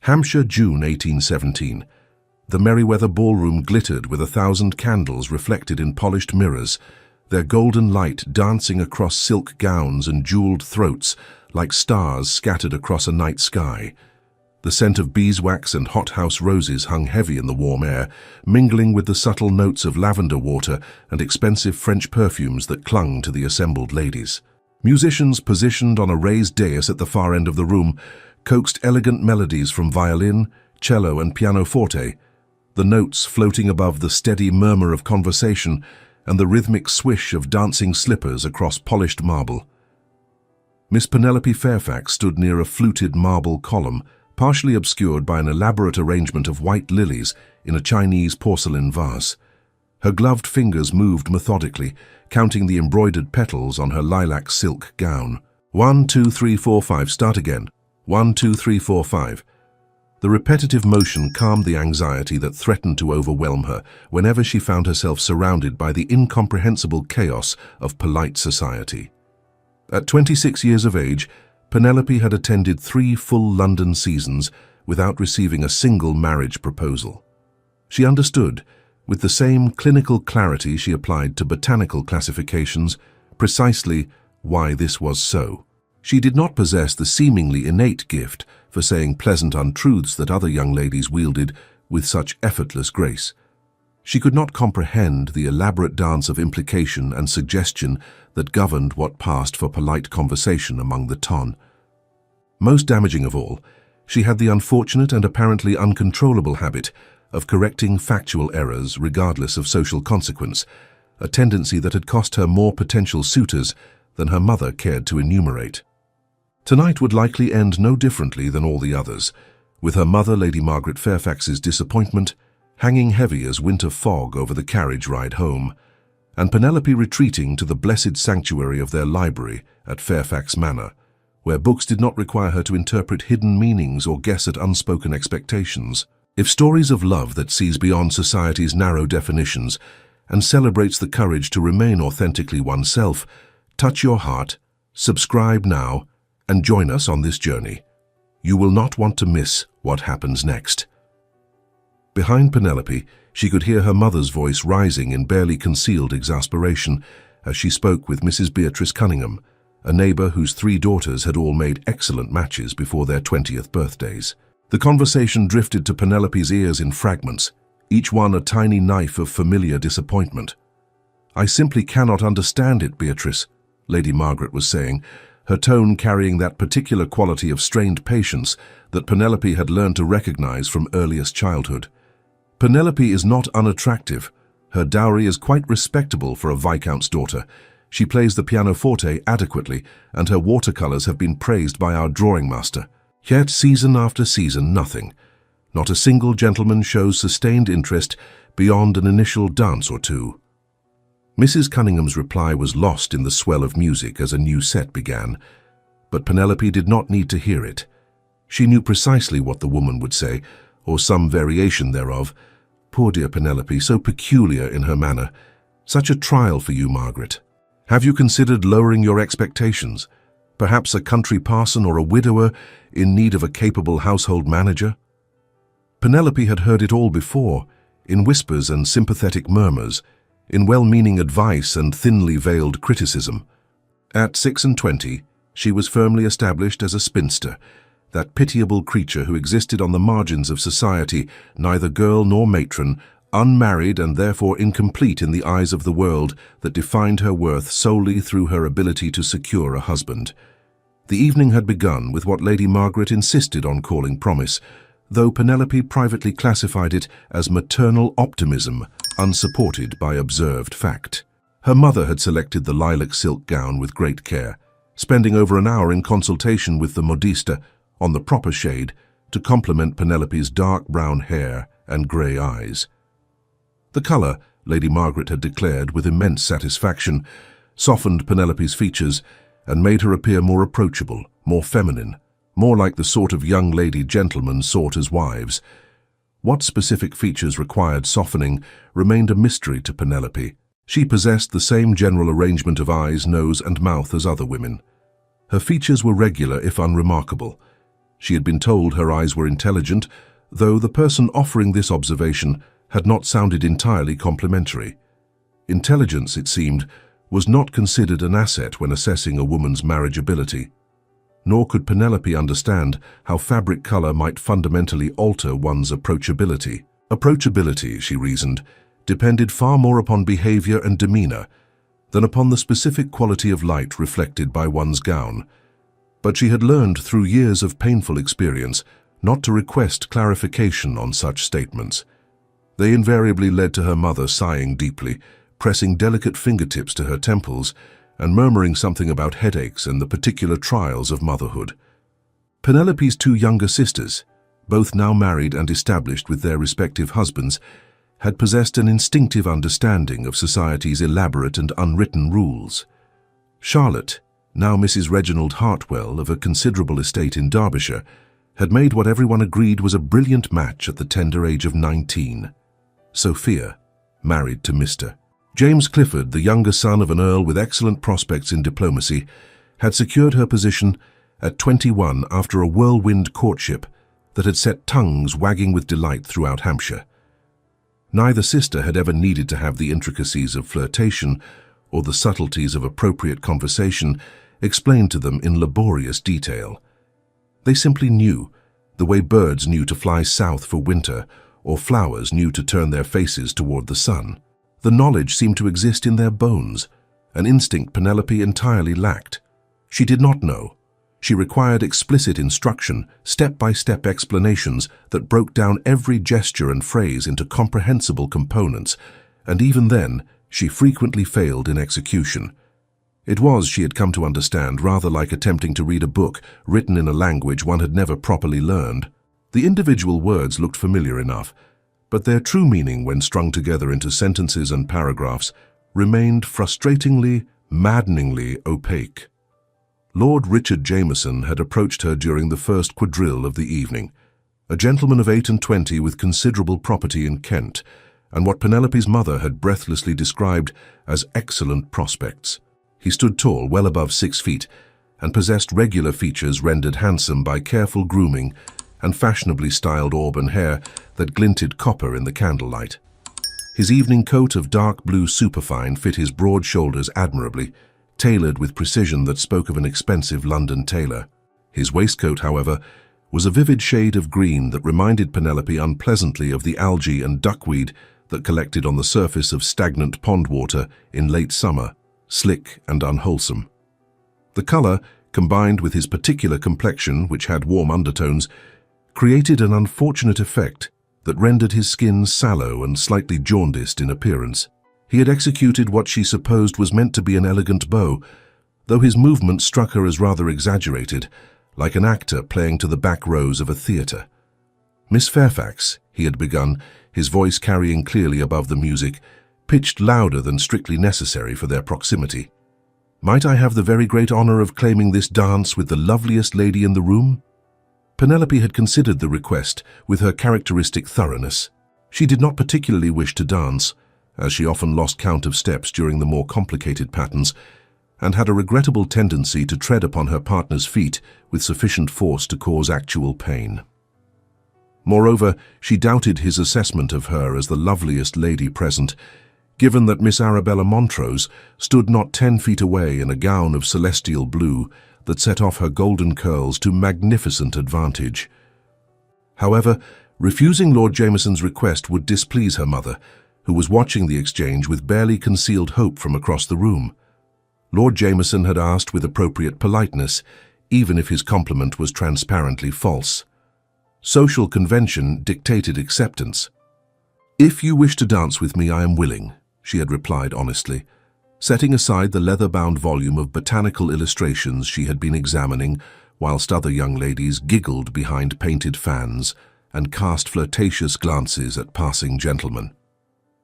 Hampshire, June 1817. The Merriweather ballroom glittered with 1,000 candles reflected in polished mirrors, their golden light dancing across silk gowns and jeweled throats like stars scattered across a night sky. The scent of beeswax and hothouse roses hung heavy in the warm air, mingling with the subtle notes of lavender water and expensive French perfumes that clung to the assembled ladies. Musicians positioned on a raised dais at the far end of the room coaxed elegant melodies from violin, cello and pianoforte, the notes floating above the steady murmur of conversation and the rhythmic swish of dancing slippers across polished marble. Miss Penelope Fairfax stood near a fluted marble column, partially obscured by an elaborate arrangement of white lilies in a Chinese porcelain vase. Her gloved fingers moved methodically, counting the embroidered petals on her lilac silk gown. 1, 2, 3, 4, 5, start again. 1, 2, 3, 4, 5. The repetitive motion calmed the anxiety that threatened to overwhelm her whenever she found herself surrounded by the incomprehensible chaos of polite society. At 26 years of age, Penelope had attended 3 full London seasons without receiving a single marriage proposal. She understood, with the same clinical clarity she applied to botanical classifications, precisely why this was so. She did not possess the seemingly innate gift for saying pleasant untruths that other young ladies wielded with such effortless grace. She could not comprehend the elaborate dance of implication and suggestion that governed what passed for polite conversation among the ton. Most damaging of all, she had the unfortunate and apparently uncontrollable habit of correcting factual errors regardless of social consequence, a tendency that had cost her more potential suitors than her mother cared to enumerate. Tonight would likely end no differently than all the others, with her mother, Lady Margaret Fairfax's disappointment hanging heavy as winter fog over the carriage ride home, and Penelope retreating to the blessed sanctuary of their library at Fairfax Manor, where books did not require her to interpret hidden meanings or guess at unspoken expectations. If stories of love that sees beyond society's narrow definitions and celebrates the courage to remain authentically oneself touch your heart, subscribe now and join us on this journey. You will not want to miss what happens next. Behind Penelope, she could hear her mother's voice rising in barely concealed exasperation as she spoke with Mrs. Beatrice Cunningham, a neighbor whose 3 daughters had all made excellent matches before their 20th birthdays. The conversation drifted to Penelope's ears in fragments, each one a tiny knife of familiar disappointment. "I simply cannot understand it, Beatrice," Lady Margaret was saying, her tone carrying that particular quality of strained patience that Penelope had learned to recognize from earliest childhood. "Penelope is not unattractive. Her dowry is quite respectable for a viscount's daughter. She plays the pianoforte adequately, and her watercolors have been praised by our drawing master. Yet season after season, nothing. Not a single gentleman shows sustained interest beyond an initial dance or two." Mrs. Cunningham's reply was lost in the swell of music as a new set began, but Penelope did not need to hear it. She knew precisely what the woman would say, or some variation thereof. Poor dear Penelope, so peculiar in her manner. Such a trial for you, Margaret. Have you considered lowering your expectations? Perhaps a country parson or a widower in need of a capable household manager? Penelope had heard it all before, in whispers and sympathetic murmurs, in well-meaning advice and thinly veiled criticism. At 26, she was firmly established as a spinster, that pitiable creature who existed on the margins of society, neither girl nor matron, unmarried and therefore incomplete in the eyes of the world that defined her worth solely through her ability to secure a husband. The evening had begun with what Lady Margaret insisted on calling promise, though Penelope privately classified it as maternal optimism, unsupported by observed fact. Her mother had selected the lilac silk gown with great care, spending over an hour in consultation with the modiste on the proper shade to complement Penelope's dark brown hair and grey eyes. The colour, Lady Margaret had declared with immense satisfaction, softened Penelope's features and made her appear more approachable, more feminine, more like the sort of young lady gentlemen sought as wives. What specific features required softening remained a mystery to Penelope. She possessed the same general arrangement of eyes, nose and mouth as other women. Her features were regular if unremarkable, She had been told her eyes were intelligent, though the person offering this observation had not sounded entirely complimentary. Intelligence, it seemed, was not considered an asset when assessing a woman's marriageability. Nor could Penelope understand how fabric color might fundamentally alter one's approachability. Approachability, she reasoned, depended far more upon behavior and demeanor than upon the specific quality of light reflected by one's gown. But she had learned through years of painful experience not to request clarification on such statements. They invariably led to her mother sighing deeply, pressing delicate fingertips to her temples, and murmuring something about headaches and the particular trials of motherhood. Penelope's two younger sisters, both now married and established with their respective husbands, had possessed an instinctive understanding of society's elaborate and unwritten rules. Charlotte, now Mrs. Reginald Hartwell of a considerable estate in Derbyshire, had made what everyone agreed was a brilliant match at the tender age of 19. Sophia, married to Mr. James Clifford, the younger son of an earl with excellent prospects in diplomacy, had secured her position at 21 after a whirlwind courtship that had set tongues wagging with delight throughout Hampshire. Neither sister had ever needed to have the intricacies of flirtation or the subtleties of appropriate conversation explained to them in laborious detail. They simply knew, the way birds knew to fly south for winter or flowers knew to turn their faces toward the sun. The knowledge seemed to exist in their bones, an instinct Penelope entirely lacked. She did not know. She required explicit instruction, step-by-step explanations that broke down every gesture and phrase into comprehensible components, and even then, she frequently failed in execution. It was, she had come to understand, rather like attempting to read a book written in a language one had never properly learned. The individual words looked familiar enough, but their true meaning, when strung together into sentences and paragraphs, remained frustratingly, maddeningly opaque. Lord Richard Jameson had approached her during the first quadrille of the evening, a gentleman of 28 with considerable property in Kent, and what Penelope's mother had breathlessly described as excellent prospects. He stood tall, well above 6 feet, and possessed regular features rendered handsome by careful grooming and fashionably styled auburn hair that glinted copper in the candlelight. His evening coat of dark blue superfine fit his broad shoulders admirably, tailored with precision that spoke of an expensive London tailor. His waistcoat, however, was a vivid shade of green that reminded Penelope unpleasantly of the algae and duckweed that collected on the surface of stagnant pond water in late summer, slick and unwholesome. The color, combined with his particular complexion, which had warm undertones, created an unfortunate effect that rendered his skin sallow and slightly jaundiced in appearance. He had executed what she supposed was meant to be an elegant bow, though his movement struck her as rather exaggerated, like an actor playing to the back rows of a theatre. "Miss Fairfax," he had begun, his voice carrying clearly above the music, pitched louder than strictly necessary for their proximity. "Might I have the very great honor of claiming this dance with the loveliest lady in the room?" Penelope had considered the request with her characteristic thoroughness. She did not particularly wish to dance, as she often lost count of steps during the more complicated patterns, and had a regrettable tendency to tread upon her partner's feet with sufficient force to cause actual pain. Moreover, she doubted his assessment of her as the loveliest lady present, given that Miss Arabella Montrose stood not 10 feet away in a gown of celestial blue that set off her golden curls to magnificent advantage. However, refusing Lord Jameson's request would displease her mother, who was watching the exchange with barely concealed hope from across the room. Lord Jameson had asked with appropriate politeness, even if his compliment was transparently false. Social convention dictated acceptance. "If you wish to dance with me, I am willing," she had replied honestly, setting aside the leather-bound volume of botanical illustrations she had been examining, whilst other young ladies giggled behind painted fans and cast flirtatious glances at passing gentlemen.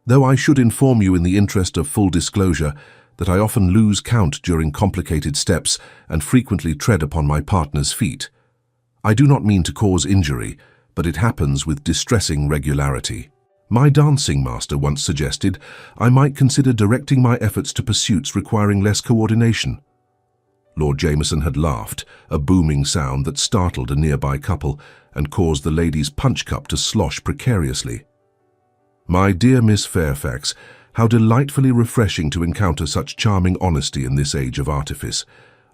"Though I should inform you in the interest of full disclosure that I often lose count during complicated steps and frequently tread upon my partner's feet. I do not mean to cause injury, but it happens with distressing regularity. My dancing master once suggested I might consider directing my efforts to pursuits requiring less coordination." Lord Jameson had laughed, a booming sound that startled a nearby couple and caused the lady's punch cup to slosh precariously. "My dear Miss Fairfax, how delightfully refreshing to encounter such charming honesty in this age of artifice.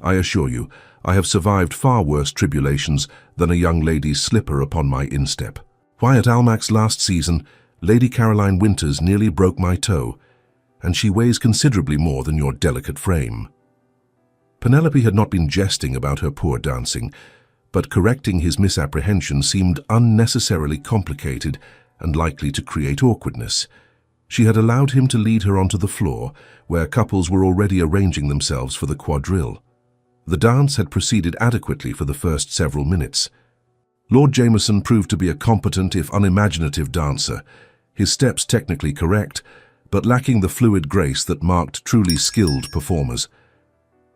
I assure you, I have survived far worse tribulations than a young lady's slipper upon my instep. Why, at Almack's last season, Lady Caroline Winters nearly broke my toe, and she weighs considerably more than your delicate frame." Penelope had not been jesting about her poor dancing, but correcting his misapprehension seemed unnecessarily complicated and likely to create awkwardness. She had allowed him to lead her onto the floor, where couples were already arranging themselves for the quadrille. The dance had proceeded adequately for the first several minutes. Lord Jameson proved to be a competent, if unimaginative, dancer, his steps technically correct, but lacking the fluid grace that marked truly skilled performers.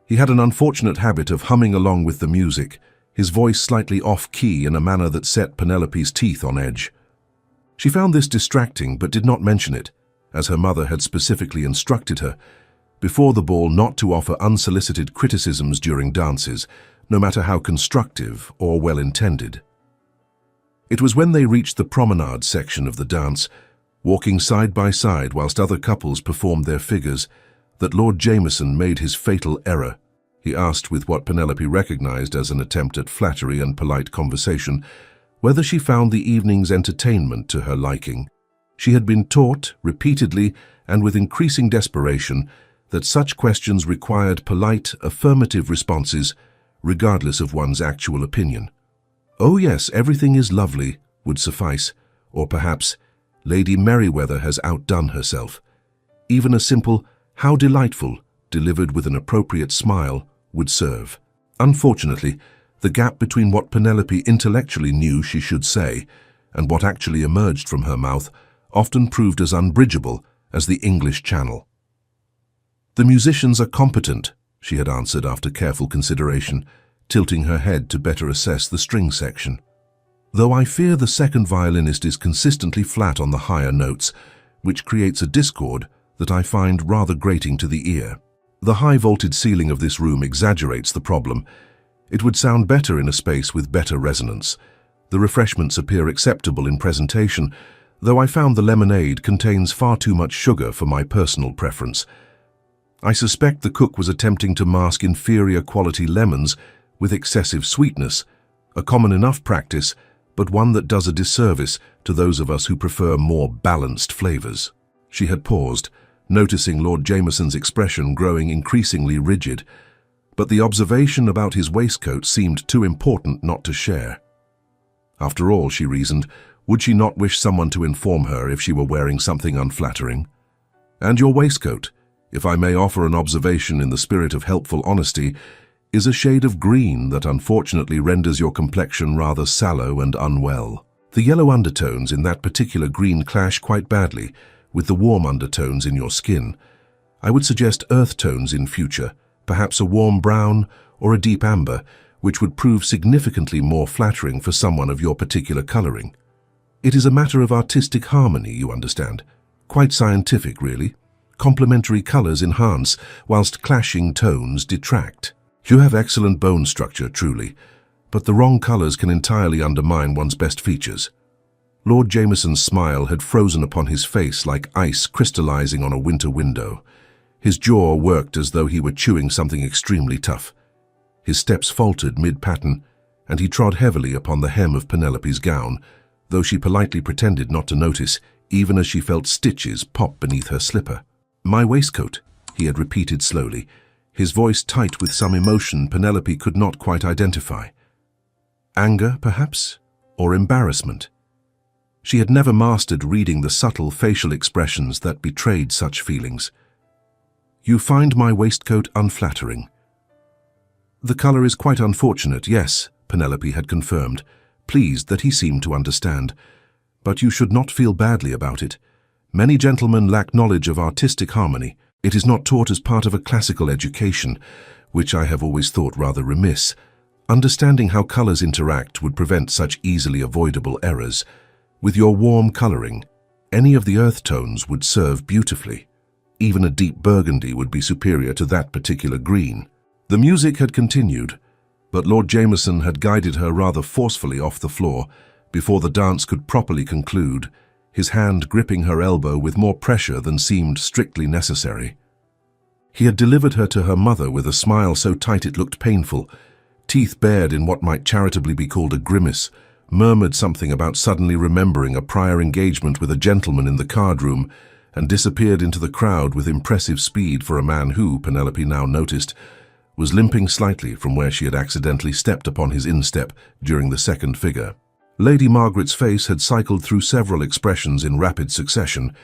He had an unfortunate habit of humming along with the music, his voice slightly off-key in a manner that set Penelope's teeth on edge. She found this distracting but did not mention it, as her mother had specifically instructed her before the ball not to offer unsolicited criticisms during dances, no matter how constructive or well-intended. It was when they reached the promenade section of the dance, walking side by side whilst other couples performed their figures, that Lord Jameson made his fatal error. He asked, with what Penelope recognized as an attempt at flattery and polite conversation, whether she found the evening's entertainment to her liking. She had been taught, repeatedly and with increasing desperation, that such questions required polite, affirmative responses, regardless of one's actual opinion. "Oh yes, everything is lovely," would suffice, or perhaps, "Lady Merryweather has outdone herself." Even a simple, "How delightful," delivered with an appropriate smile, would serve. Unfortunately, the gap between what Penelope intellectually knew she should say and what actually emerged from her mouth often proved as unbridgeable as the English Channel. "The musicians are competent," she had answered after careful consideration, tilting her head to better assess the string section. "Though I fear the second violinist is consistently flat on the higher notes, which creates a discord that I find rather grating to the ear. The high-vaulted ceiling of this room exaggerates the problem. It would sound better in a space with better resonance. The refreshments appear acceptable in presentation, though I found the lemonade contains far too much sugar for my personal preference. I suspect the cook was attempting to mask inferior quality lemons with excessive sweetness, a common enough practice, but one that does a disservice to those of us who prefer more balanced flavors." She had paused, noticing Lord Jameson's expression growing increasingly rigid, but the observation about his waistcoat seemed too important not to share. After all, she reasoned, would she not wish someone to inform her if she were wearing something unflattering? "And your waistcoat, if I may offer an observation in the spirit of helpful honesty, is a shade of green that unfortunately renders your complexion rather sallow and unwell. The yellow undertones in that particular green clash quite badly with the warm undertones in your skin. I would suggest earth tones in future, perhaps a warm brown or a deep amber, which would prove significantly more flattering for someone of your particular coloring. It is a matter of artistic harmony, you understand. Quite scientific, really. Complementary colors enhance, whilst clashing tones detract. You have excellent bone structure, truly, but the wrong colors can entirely undermine one's best features." Lord Jameson's smile had frozen upon his face like ice crystallizing on a winter window. His jaw worked as though he were chewing something extremely tough. His steps faltered mid-pattern, and he trod heavily upon the hem of Penelope's gown, though she politely pretended not to notice, even as she felt stitches pop beneath her slipper. "My waistcoat," he had repeated slowly, his voice tight with some emotion Penelope could not quite identify. Anger, perhaps? Or embarrassment? She had never mastered reading the subtle facial expressions that betrayed such feelings. "You find my waistcoat unflattering?" "The color is quite unfortunate, yes," Penelope had confirmed, pleased that he seemed to understand. "But you should not feel badly about it. Many gentlemen lack knowledge of artistic harmony. It is not taught as part of a classical education, which I have always thought rather remiss. Understanding how colors interact would prevent such easily avoidable errors. With your warm coloring, any of the earth tones would serve beautifully. Even a deep burgundy would be superior to that particular green." The music had continued, but Lord Jameson had guided her rather forcefully off the floor before the dance could properly conclude, his hand gripping her elbow with more pressure than seemed strictly necessary. He had delivered her to her mother with a smile so tight it looked painful, teeth bared in what might charitably be called a grimace, murmured something about suddenly remembering a prior engagement with a gentleman in the card room, and disappeared into the crowd with impressive speed for a man who, Penelope now noticed, was limping slightly from where she had accidentally stepped upon his instep during the second figure. Lady Margaret's face had cycled through several expressions in rapid succession,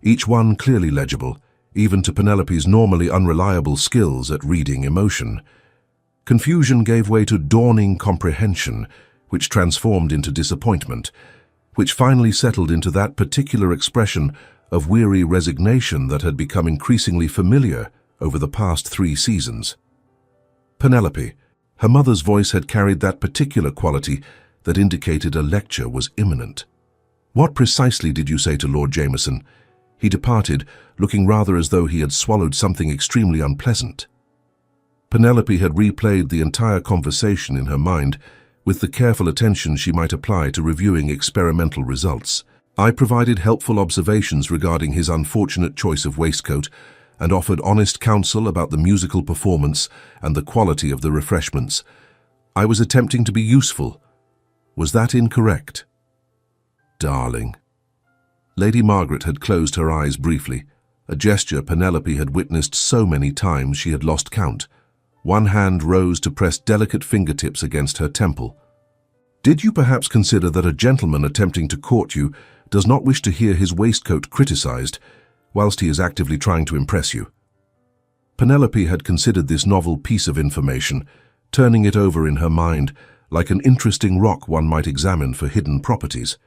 each one clearly legible, even to Penelope's normally unreliable skills at reading emotion. Confusion gave way to dawning comprehension, which transformed into disappointment, which finally settled into that particular expression of weary resignation that had become increasingly familiar over the past 3 seasons. Penelope. Her mother's voice had carried that particular quality that indicated a lecture was imminent. What precisely did you say to Lord Jameson? He departed, looking rather as though he had swallowed something extremely unpleasant. Penelope had replayed the entire conversation in her mind with the careful attention she might apply to reviewing experimental results. I provided helpful observations regarding his unfortunate choice of waistcoat and offered honest counsel about the musical performance and the quality of the refreshments. I was attempting to be useful. Was that incorrect? Darling. Lady Margaret had closed her eyes briefly, a gesture Penelope had witnessed so many times she had lost count. One hand rose to press delicate fingertips against her temple. Did you perhaps consider that a gentleman attempting to court you does not wish to hear his waistcoat criticized, whilst he is actively trying to impress you? Penelope had considered this novel piece of information, turning it over in her mind like an interesting rock one might examine for hidden properties.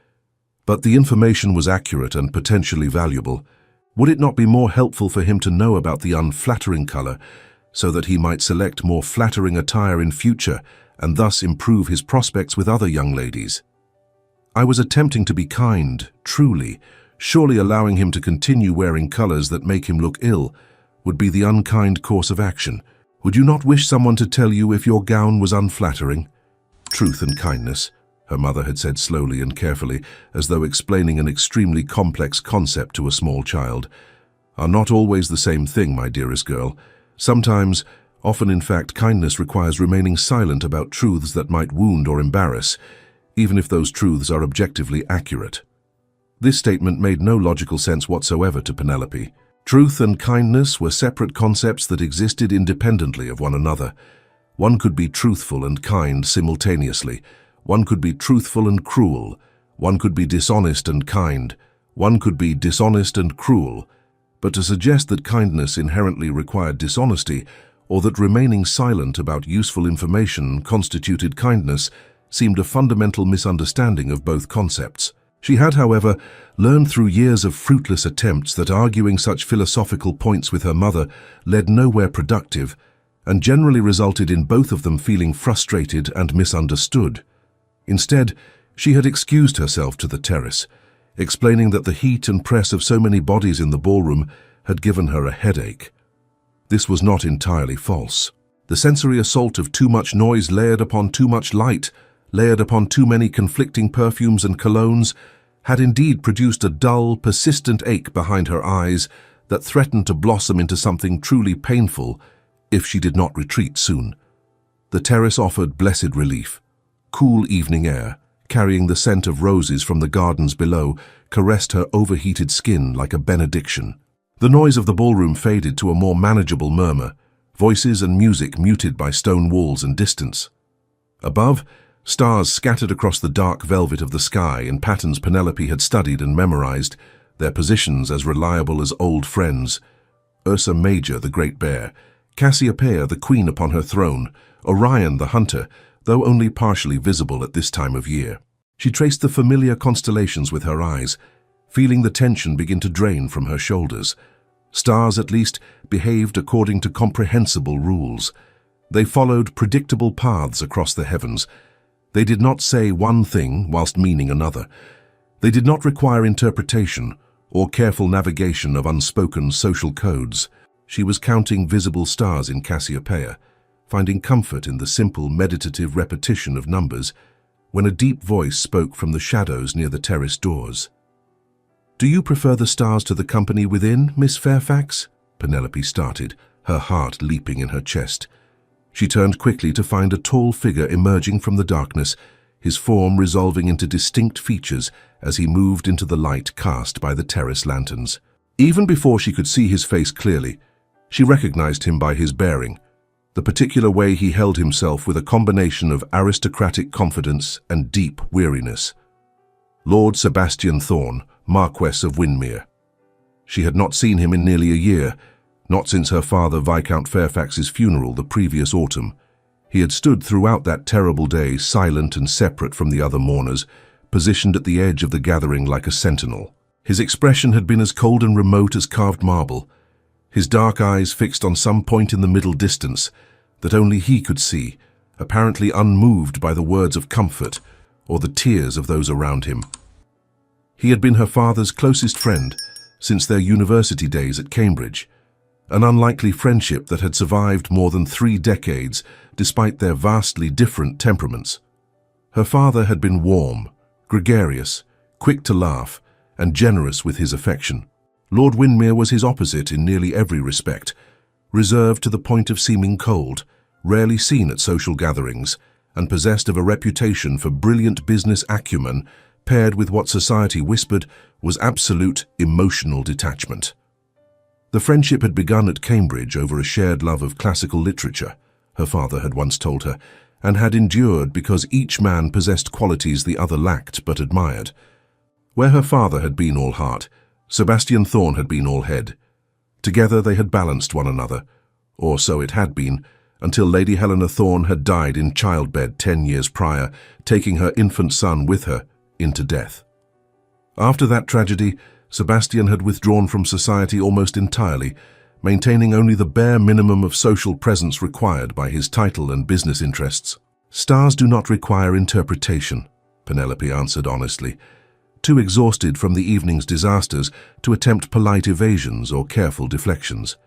But the information was accurate and potentially valuable. Would it not be more helpful for him to know about the unflattering color, so that he might select more flattering attire in future and thus improve his prospects with other young ladies? I was attempting to be kind, truly. Surely allowing him to continue wearing colors that make him look ill would be the unkind course of action. Would you not wish someone to tell you if your gown was unflattering? Truth and kindness, her mother had said slowly and carefully, as though explaining an extremely complex concept to a small child, are not always the same thing, my dearest girl. Sometimes, often in fact, kindness requires remaining silent about truths that might wound or embarrass, even if those truths are objectively accurate. This statement made no logical sense whatsoever to Penelope. Truth and kindness were separate concepts that existed independently of one another. One could be truthful and kind simultaneously. One could be truthful and cruel. One could be dishonest and kind. One could be dishonest and cruel. But to suggest that kindness inherently required dishonesty, or that remaining silent about useful information constituted kindness, seemed a fundamental misunderstanding of both concepts. She had, however, learned through years of fruitless attempts that arguing such philosophical points with her mother led nowhere productive, and generally resulted in both of them feeling frustrated and misunderstood. Instead, she had excused herself to the terrace, explaining that the heat and press of so many bodies in the ballroom had given her a headache. This was not entirely false. The sensory assault of too much noise layered upon too much light, layered upon too many conflicting perfumes and colognes, had indeed produced a dull, persistent ache behind her eyes that threatened to blossom into something truly painful if she did not retreat soon. The terrace offered blessed relief. Cool evening air, carrying the scent of roses from the gardens below, caressed her overheated skin like a benediction. The noise of the ballroom faded to a more manageable murmur, voices and music muted by stone walls and distance. Above, stars scattered across the dark velvet of the sky in patterns Penelope had studied and memorized, their positions as reliable as old friends. Ursa Major, the Great Bear, Cassiopeia, the queen upon her throne, Orion, the hunter, though only partially visible at this time of year. She traced the familiar constellations with her eyes, feeling the tension begin to drain from her shoulders. Stars, at least, behaved according to comprehensible rules. They followed predictable paths across the heavens. They did not say one thing whilst meaning another. They did not require interpretation or careful navigation of unspoken social codes. She was counting visible stars in Cassiopeia, finding comfort in the simple meditative repetition of numbers, when a deep voice spoke from the shadows near the terrace doors. "Do you prefer the stars to the company within, Miss Fairfax?" Penelope started, her heart leaping in her chest. She turned quickly to find a tall figure emerging from the darkness, his form resolving into distinct features as he moved into the light cast by the terrace lanterns. Even before she could see his face clearly, she recognized him by his bearing, the particular way he held himself with a combination of aristocratic confidence and deep weariness. Lord Sebastian Thorne, Marquess of Windermere. She had not seen him in nearly a year, not since her father Viscount Fairfax's funeral the previous autumn. He had stood throughout that terrible day, silent and separate from the other mourners, positioned at the edge of the gathering like a sentinel. His expression had been as cold and remote as carved marble, his dark eyes fixed on some point in the middle distance that only he could see, apparently unmoved by the words of comfort or the tears of those around him. He had been her father's closest friend since their university days at Cambridge, an unlikely friendship that had survived more than 3 decades despite their vastly different temperaments. Her father had been warm, gregarious, quick to laugh, and generous with his affection. Lord Windermere was his opposite in nearly every respect, reserved to the point of seeming cold, rarely seen at social gatherings, and possessed of a reputation for brilliant business acumen paired with what society whispered was absolute emotional detachment. The friendship had begun at Cambridge over a shared love of classical literature, her father had once told her, and had endured because each man possessed qualities the other lacked but admired. Where her father had been all heart, Sebastian Thorne had been all head. Together they had balanced one another, or so it had been, until Lady Helena Thorne had died in childbed 10 years prior, taking her infant son with her into death. After that tragedy, Sebastian had withdrawn from society almost entirely, maintaining only the bare minimum of social presence required by his title and business interests. "Stars do not require interpretation," Penelope answered honestly, too exhausted from the evening's disasters to attempt polite evasions or careful deflections.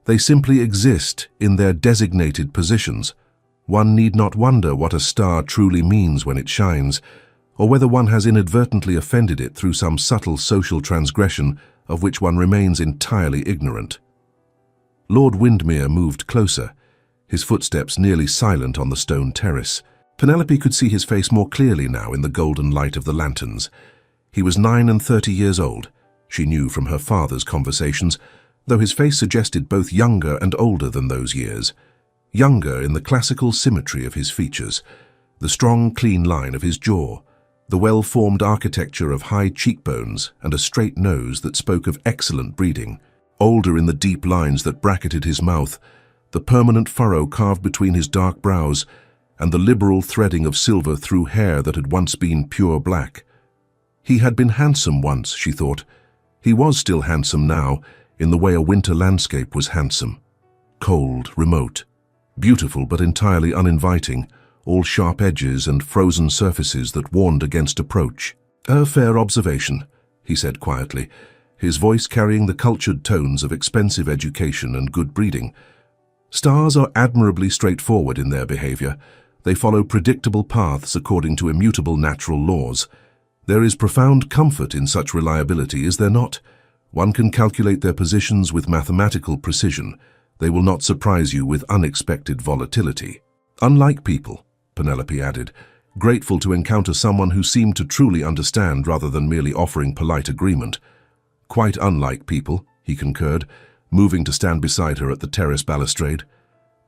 They simply exist in their designated positions. One need not wonder what a star truly means when it shines, or whether one has inadvertently offended it through some subtle social transgression of which one remains entirely ignorant. Lord Windermere moved closer, his footsteps nearly silent on the stone terrace. Penelope could see his face more clearly now in the golden light of the lanterns. He was 39 years old, she knew from her father's conversations, though his face suggested both younger and older than those years. Younger in the classical symmetry of his features, the strong, clean line of his jaw, the well-formed architecture of high cheekbones and a straight nose that spoke of excellent breeding. Older in the deep lines that bracketed his mouth, the permanent furrow carved between his dark brows, and the liberal threading of silver through hair that had once been pure black. He had been handsome once, she thought. He was still handsome now, in the way a winter landscape was handsome. Cold, remote, beautiful but entirely uninviting, all sharp edges and frozen surfaces that warned against approach. "A fair observation," he said quietly, his voice carrying the cultured tones of expensive education and good breeding. "Stars are admirably straightforward in their behavior. They follow predictable paths according to immutable natural laws. There is profound comfort in such reliability, is there not? One can calculate their positions with mathematical precision. They will not surprise you with unexpected volatility. Unlike people," Penelope added, grateful to encounter someone who seemed to truly understand rather than merely offering polite agreement. "Quite unlike people," he concurred, moving to stand beside her at the terrace balustrade.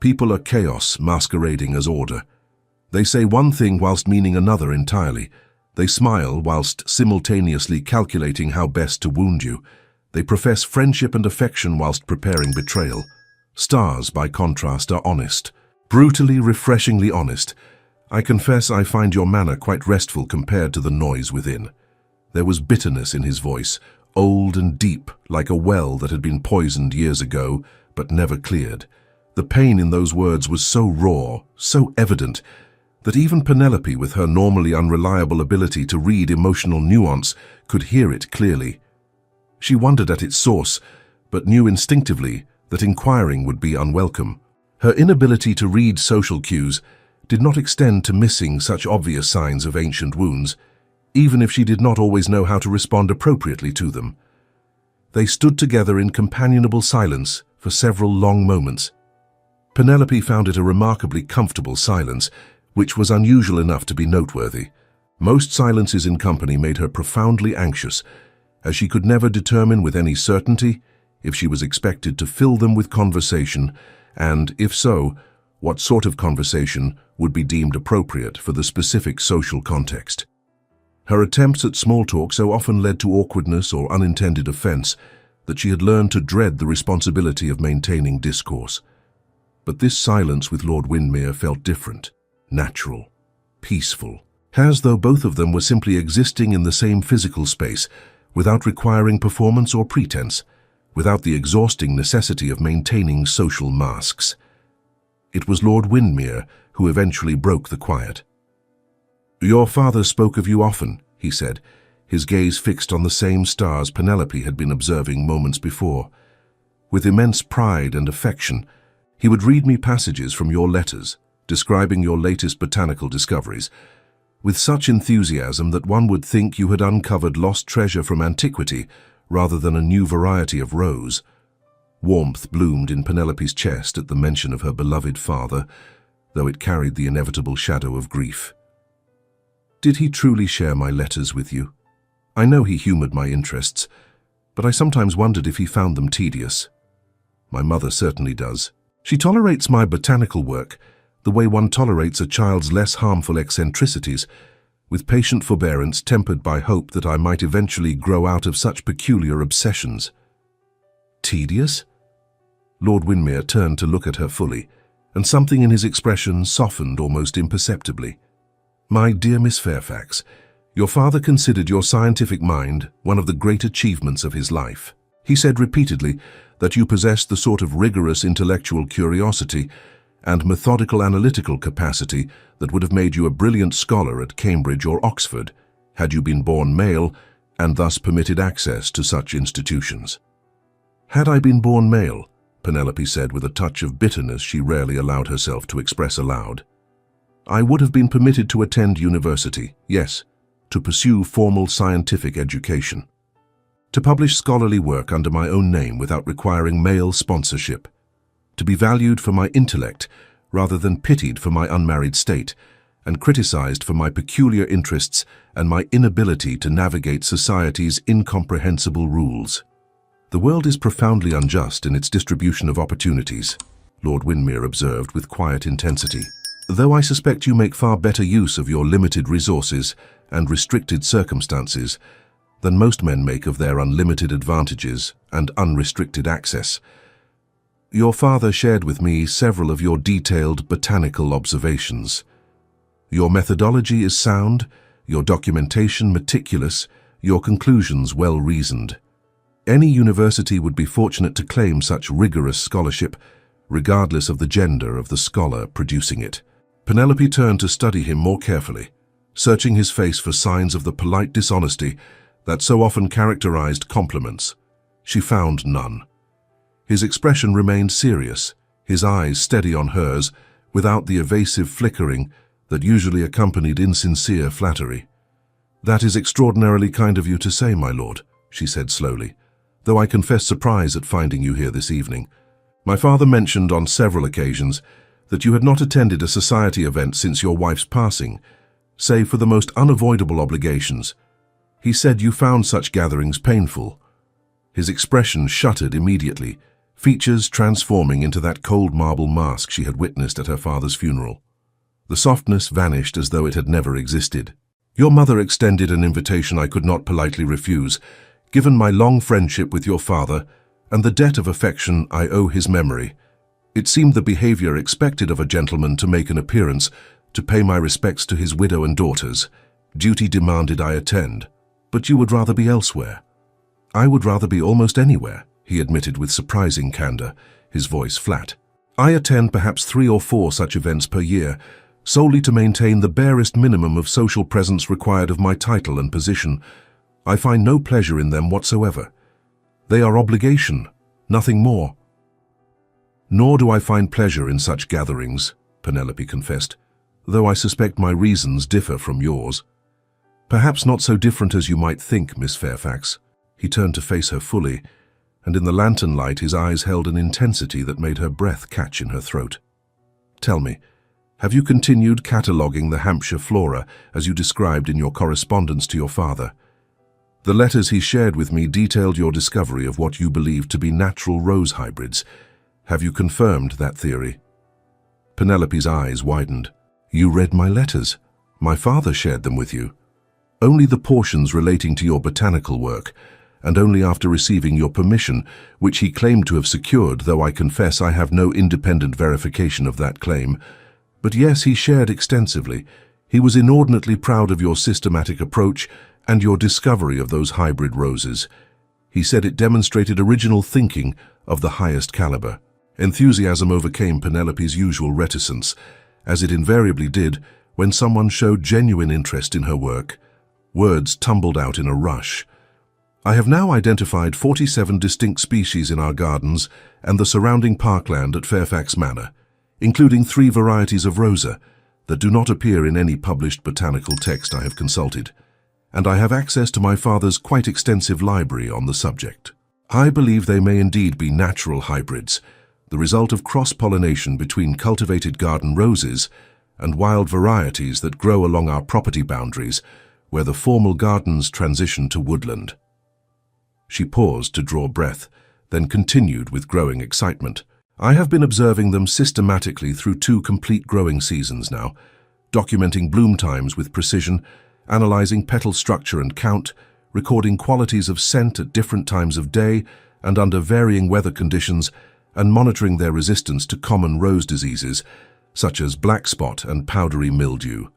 "People are chaos masquerading as order. They say one thing whilst meaning another entirely. They smile whilst simultaneously calculating how best to wound you. They profess friendship and affection whilst preparing betrayal. Stars, by contrast, are honest. Brutally, refreshingly honest. I confess I find your manner quite restful compared to the noise within." There was bitterness in his voice, old and deep, like a well that had been poisoned years ago, but never cleared. The pain in those words was so raw, so evident, that even Penelope, with her normally unreliable ability to read emotional nuance, could hear it clearly. She wondered at its source, but knew instinctively that inquiring would be unwelcome. Her inability to read social cues did not extend to missing such obvious signs of ancient wounds, even if she did not always know how to respond appropriately to them. They stood together in companionable silence for several long moments. Penelope found it a remarkably comfortable silence, which was unusual enough to be noteworthy. Most silences in company made her profoundly anxious, as she could never determine with any certainty if she was expected to fill them with conversation, and, if so, what sort of conversation would be deemed appropriate for the specific social context. Her attempts at small talk so often led to awkwardness or unintended offense that she had learned to dread the responsibility of maintaining discourse. But this silence with Lord Windermere felt different, natural, peaceful, as though both of them were simply existing in the same physical space, without requiring performance or pretense, without the exhausting necessity of maintaining social masks. It was Lord Windermere who eventually broke the quiet. "Your father spoke of you often," he said, his gaze fixed on the same stars Penelope had been observing moments before. "With immense pride and affection, he would read me passages from your letters, describing your latest botanical discoveries, with such enthusiasm that one would think you had uncovered lost treasure from antiquity rather than a new variety of rose." Warmth bloomed in Penelope's chest at the mention of her beloved father, though it carried the inevitable shadow of grief. "Did he truly share my letters with you? I know he humored my interests, but I sometimes wondered if he found them tedious. My mother certainly does. She tolerates my botanical work, the way one tolerates a child's less harmful eccentricities, with patient forbearance tempered by hope that I might eventually grow out of such peculiar obsessions." "Tedious?" Lord Windermere turned to look at her fully, and something in his expression softened almost imperceptibly. "My dear Miss Fairfax, your father considered your scientific mind one of the great achievements of his life. He said repeatedly that you possessed the sort of rigorous intellectual curiosity and methodical analytical capacity that would have made you a brilliant scholar at Cambridge or Oxford, had you been born male and thus permitted access to such institutions." "Had I been born male," Penelope said with a touch of bitterness she rarely allowed herself to express aloud, "I would have been permitted to attend university, yes, to pursue formal scientific education, to publish scholarly work under my own name without requiring male sponsorship, to be valued for my intellect rather than pitied for my unmarried state, and criticized for my peculiar interests and my inability to navigate society's incomprehensible rules. The world is profoundly unjust in its distribution of opportunities," Lord Windermere observed with quiet intensity, "though I suspect you make far better use of your limited resources and restricted circumstances than most men make of their unlimited advantages and unrestricted access. Your father shared with me several of your detailed botanical observations. Your methodology is sound, your documentation meticulous, your conclusions well-reasoned. Any university would be fortunate to claim such rigorous scholarship, regardless of the gender of the scholar producing it." Penelope turned to study him more carefully, searching his face for signs of the polite dishonesty that so often characterized compliments. She found none. His expression remained serious, his eyes steady on hers, without the evasive flickering that usually accompanied insincere flattery. "That is extraordinarily kind of you to say, my lord," she said slowly, "though I confess surprise at finding you here this evening. My father mentioned on several occasions that you had not attended a society event since your wife's passing, save for the most unavoidable obligations. He said you found such gatherings painful." His expression shuttered immediately, features transforming into that cold marble mask she had witnessed at her father's funeral. The softness vanished as though it had never existed. "Your mother extended an invitation I could not politely refuse, given my long friendship with your father and the debt of affection I owe his memory. It seemed the behavior expected of a gentleman to make an appearance, to pay my respects to his widow and daughters. Duty demanded I attend. But you would rather be elsewhere." "I would rather be almost anywhere," he admitted with surprising candor, his voice flat. "I attend perhaps 3 or 4 such events per year, solely to maintain the barest minimum of social presence required of my title and position. I find no pleasure in them whatsoever. They are obligation, nothing more." Nor do I find pleasure in such gatherings, Penelope confessed, though I suspect my reasons differ from yours. Perhaps not so different as you might think, Miss Fairfax. He turned to face her fully, and in the lantern light his eyes held an intensity that made her breath catch in her throat. Tell me, have you continued cataloguing the Hampshire flora as you described in your correspondence to your father? The letters he shared with me detailed your discovery of what you believed to be natural rose hybrids. Have you confirmed that theory? Penelope's eyes widened. You read my letters. My father shared them with you. Only the portions relating to your botanical work, and only after receiving your permission, which he claimed to have secured, though I confess I have no independent verification of that claim. But yes, he shared extensively. He was inordinately proud of your systematic approach and your discovery of those hybrid roses. He said it demonstrated original thinking of the highest caliber. Enthusiasm overcame Penelope's usual reticence, as it invariably did when someone showed genuine interest in her work. Words tumbled out in a rush. I have now identified 47 distinct species in our gardens and the surrounding parkland at Fairfax Manor, including 3 varieties of rosa that do not appear in any published botanical text I have consulted, and I have access to my father's quite extensive library on the subject. I believe they may indeed be natural hybrids, the result of cross-pollination between cultivated garden roses and wild varieties that grow along our property boundaries, where the formal gardens transition to woodland. She paused to draw breath, then continued with growing excitement. I have been observing them systematically through 2 complete growing seasons now, documenting bloom times with precision, analyzing petal structure and count, recording qualities of scent at different times of day and under varying weather conditions, and monitoring their resistance to common rose diseases, such as black spot and powdery mildew.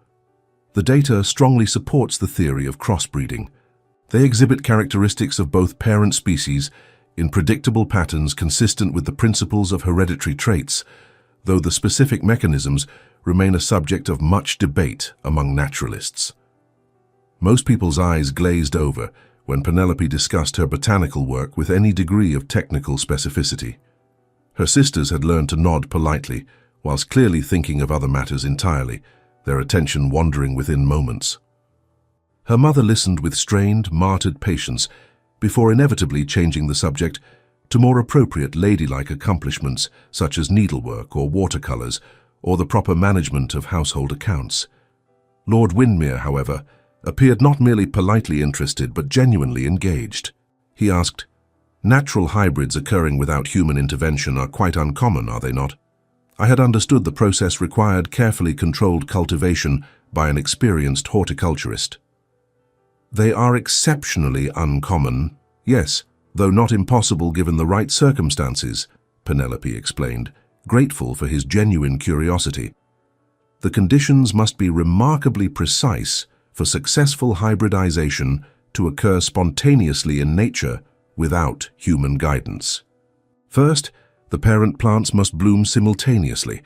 The data strongly supports the theory of crossbreeding. They exhibit characteristics of both parent species in predictable patterns consistent with the principles of hereditary traits, though the specific mechanisms remain a subject of much debate among naturalists. Most people's eyes glazed over when Penelope discussed her botanical work with any degree of technical specificity. Her sisters had learned to nod politely, whilst clearly thinking of other matters entirely, their attention wandering within moments. Her mother listened with strained, martyred patience before inevitably changing the subject to more appropriate ladylike accomplishments such as needlework or watercolors or the proper management of household accounts. Lord Windermere, however, appeared not merely politely interested but genuinely engaged. He asked, "Natural hybrids occurring without human intervention are quite uncommon, are they not? I had understood the process required carefully controlled cultivation by an experienced horticulturist." They are exceptionally uncommon, yes, though not impossible given the right circumstances, Penelope explained, grateful for his genuine curiosity. The conditions must be remarkably precise for successful hybridization to occur spontaneously in nature without human guidance. First, the parent plants must bloom simultaneously,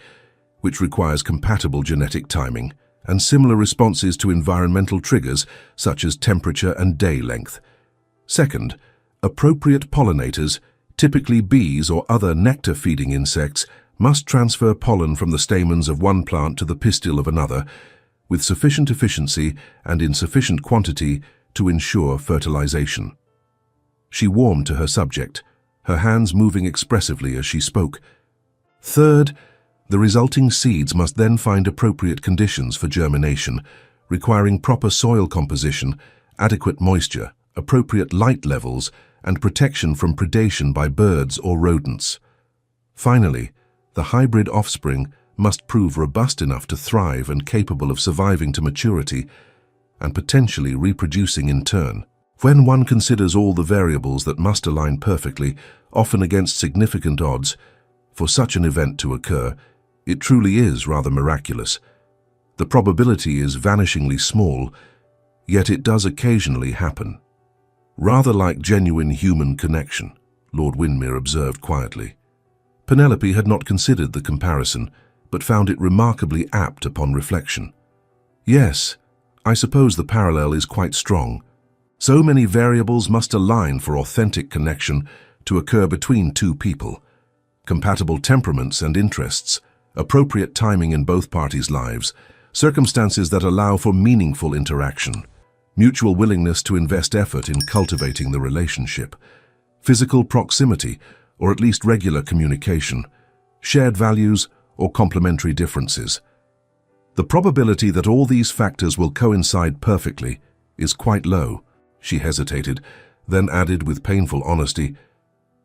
which requires compatible genetic timing and similar responses to environmental triggers such as temperature and day length. Second, appropriate pollinators, typically bees or other nectar-feeding insects, must transfer pollen from the stamens of one plant to the pistil of another, with sufficient efficiency and in sufficient quantity to ensure fertilization. She warmed to her subject, her hands moving expressively as she spoke. Third, the resulting seeds must then find appropriate conditions for germination, requiring proper soil composition, adequate moisture, appropriate light levels, and protection from predation by birds or rodents. Finally, the hybrid offspring must prove robust enough to thrive and capable of surviving to maturity and potentially reproducing in turn. When one considers all the variables that must align perfectly, often against significant odds, for such an event to occur, it truly is rather miraculous. The probability is vanishingly small, yet it does occasionally happen. Rather like genuine human connection, Lord Windermere observed quietly. Penelope had not considered the comparison, but found it remarkably apt upon reflection. Yes, I suppose the parallel is quite strong. So many variables must align for authentic connection to occur between 2 people. compatible temperaments and interests, appropriate timing in both parties' lives, circumstances that allow for meaningful interaction, mutual willingness to invest effort in cultivating the relationship, physical proximity, or at least regular communication, shared values, or complementary differences. The probability that all these factors will coincide perfectly is quite low. She hesitated, then added with painful honesty,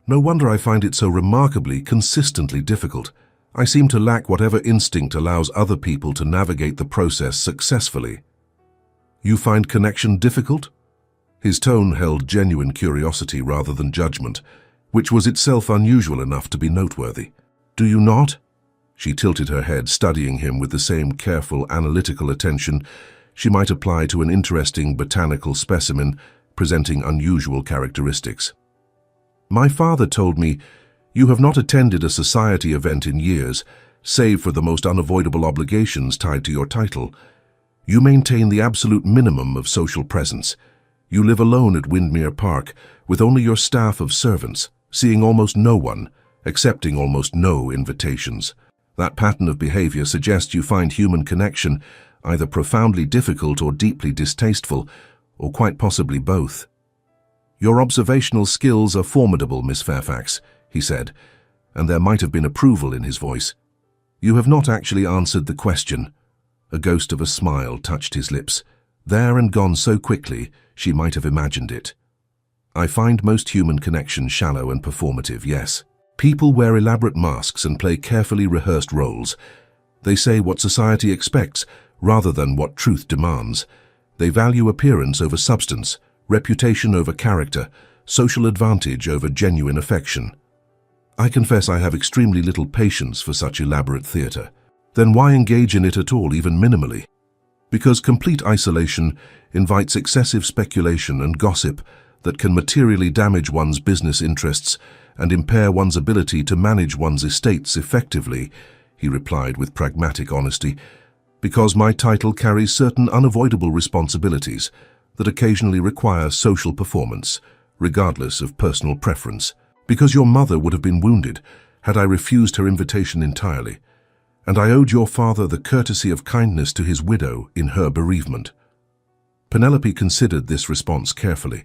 "No wonder I find it so remarkably, consistently difficult. I seem to lack whatever instinct allows other people to navigate the process successfully." "You find connection difficult?" His tone held genuine curiosity rather than judgment, which was itself unusual enough to be noteworthy. "Do you not?" She tilted her head, studying him with the same careful, analytical attention she might apply to an interesting botanical specimen presenting unusual characteristics. "My father told me you have not attended a society event in years, save for the most unavoidable obligations tied to your title. You maintain the absolute minimum of social presence. You live alone at Windmere Park, with only your staff of servants, seeing almost no one, accepting almost no invitations. That pattern of behavior suggests you find human connection either profoundly difficult or deeply distasteful, or quite possibly both." "Your observational skills are formidable, Miss Fairfax," he said, and there might have been approval in his voice. "You have not actually answered the question." A ghost of a smile touched his lips, there and gone so quickly she might have imagined it. "I find most human connection shallow and performative, yes. People wear elaborate masks and play carefully rehearsed roles. They say what society expects rather than what truth demands. They value appearance over substance, reputation over character, social advantage over genuine affection. I confess I have extremely little patience for such elaborate theatre. Then why engage in it at all, even minimally? Because complete isolation invites excessive speculation and gossip that can materially damage one's business interests and impair one's ability to manage one's estates effectively," he replied with pragmatic honesty. "Because my title carries certain unavoidable responsibilities that occasionally require social performance, regardless of personal preference. Because your mother would have been wounded had I refused her invitation entirely, and I owed your father the courtesy of kindness to his widow in her bereavement." Penelope considered this response carefully.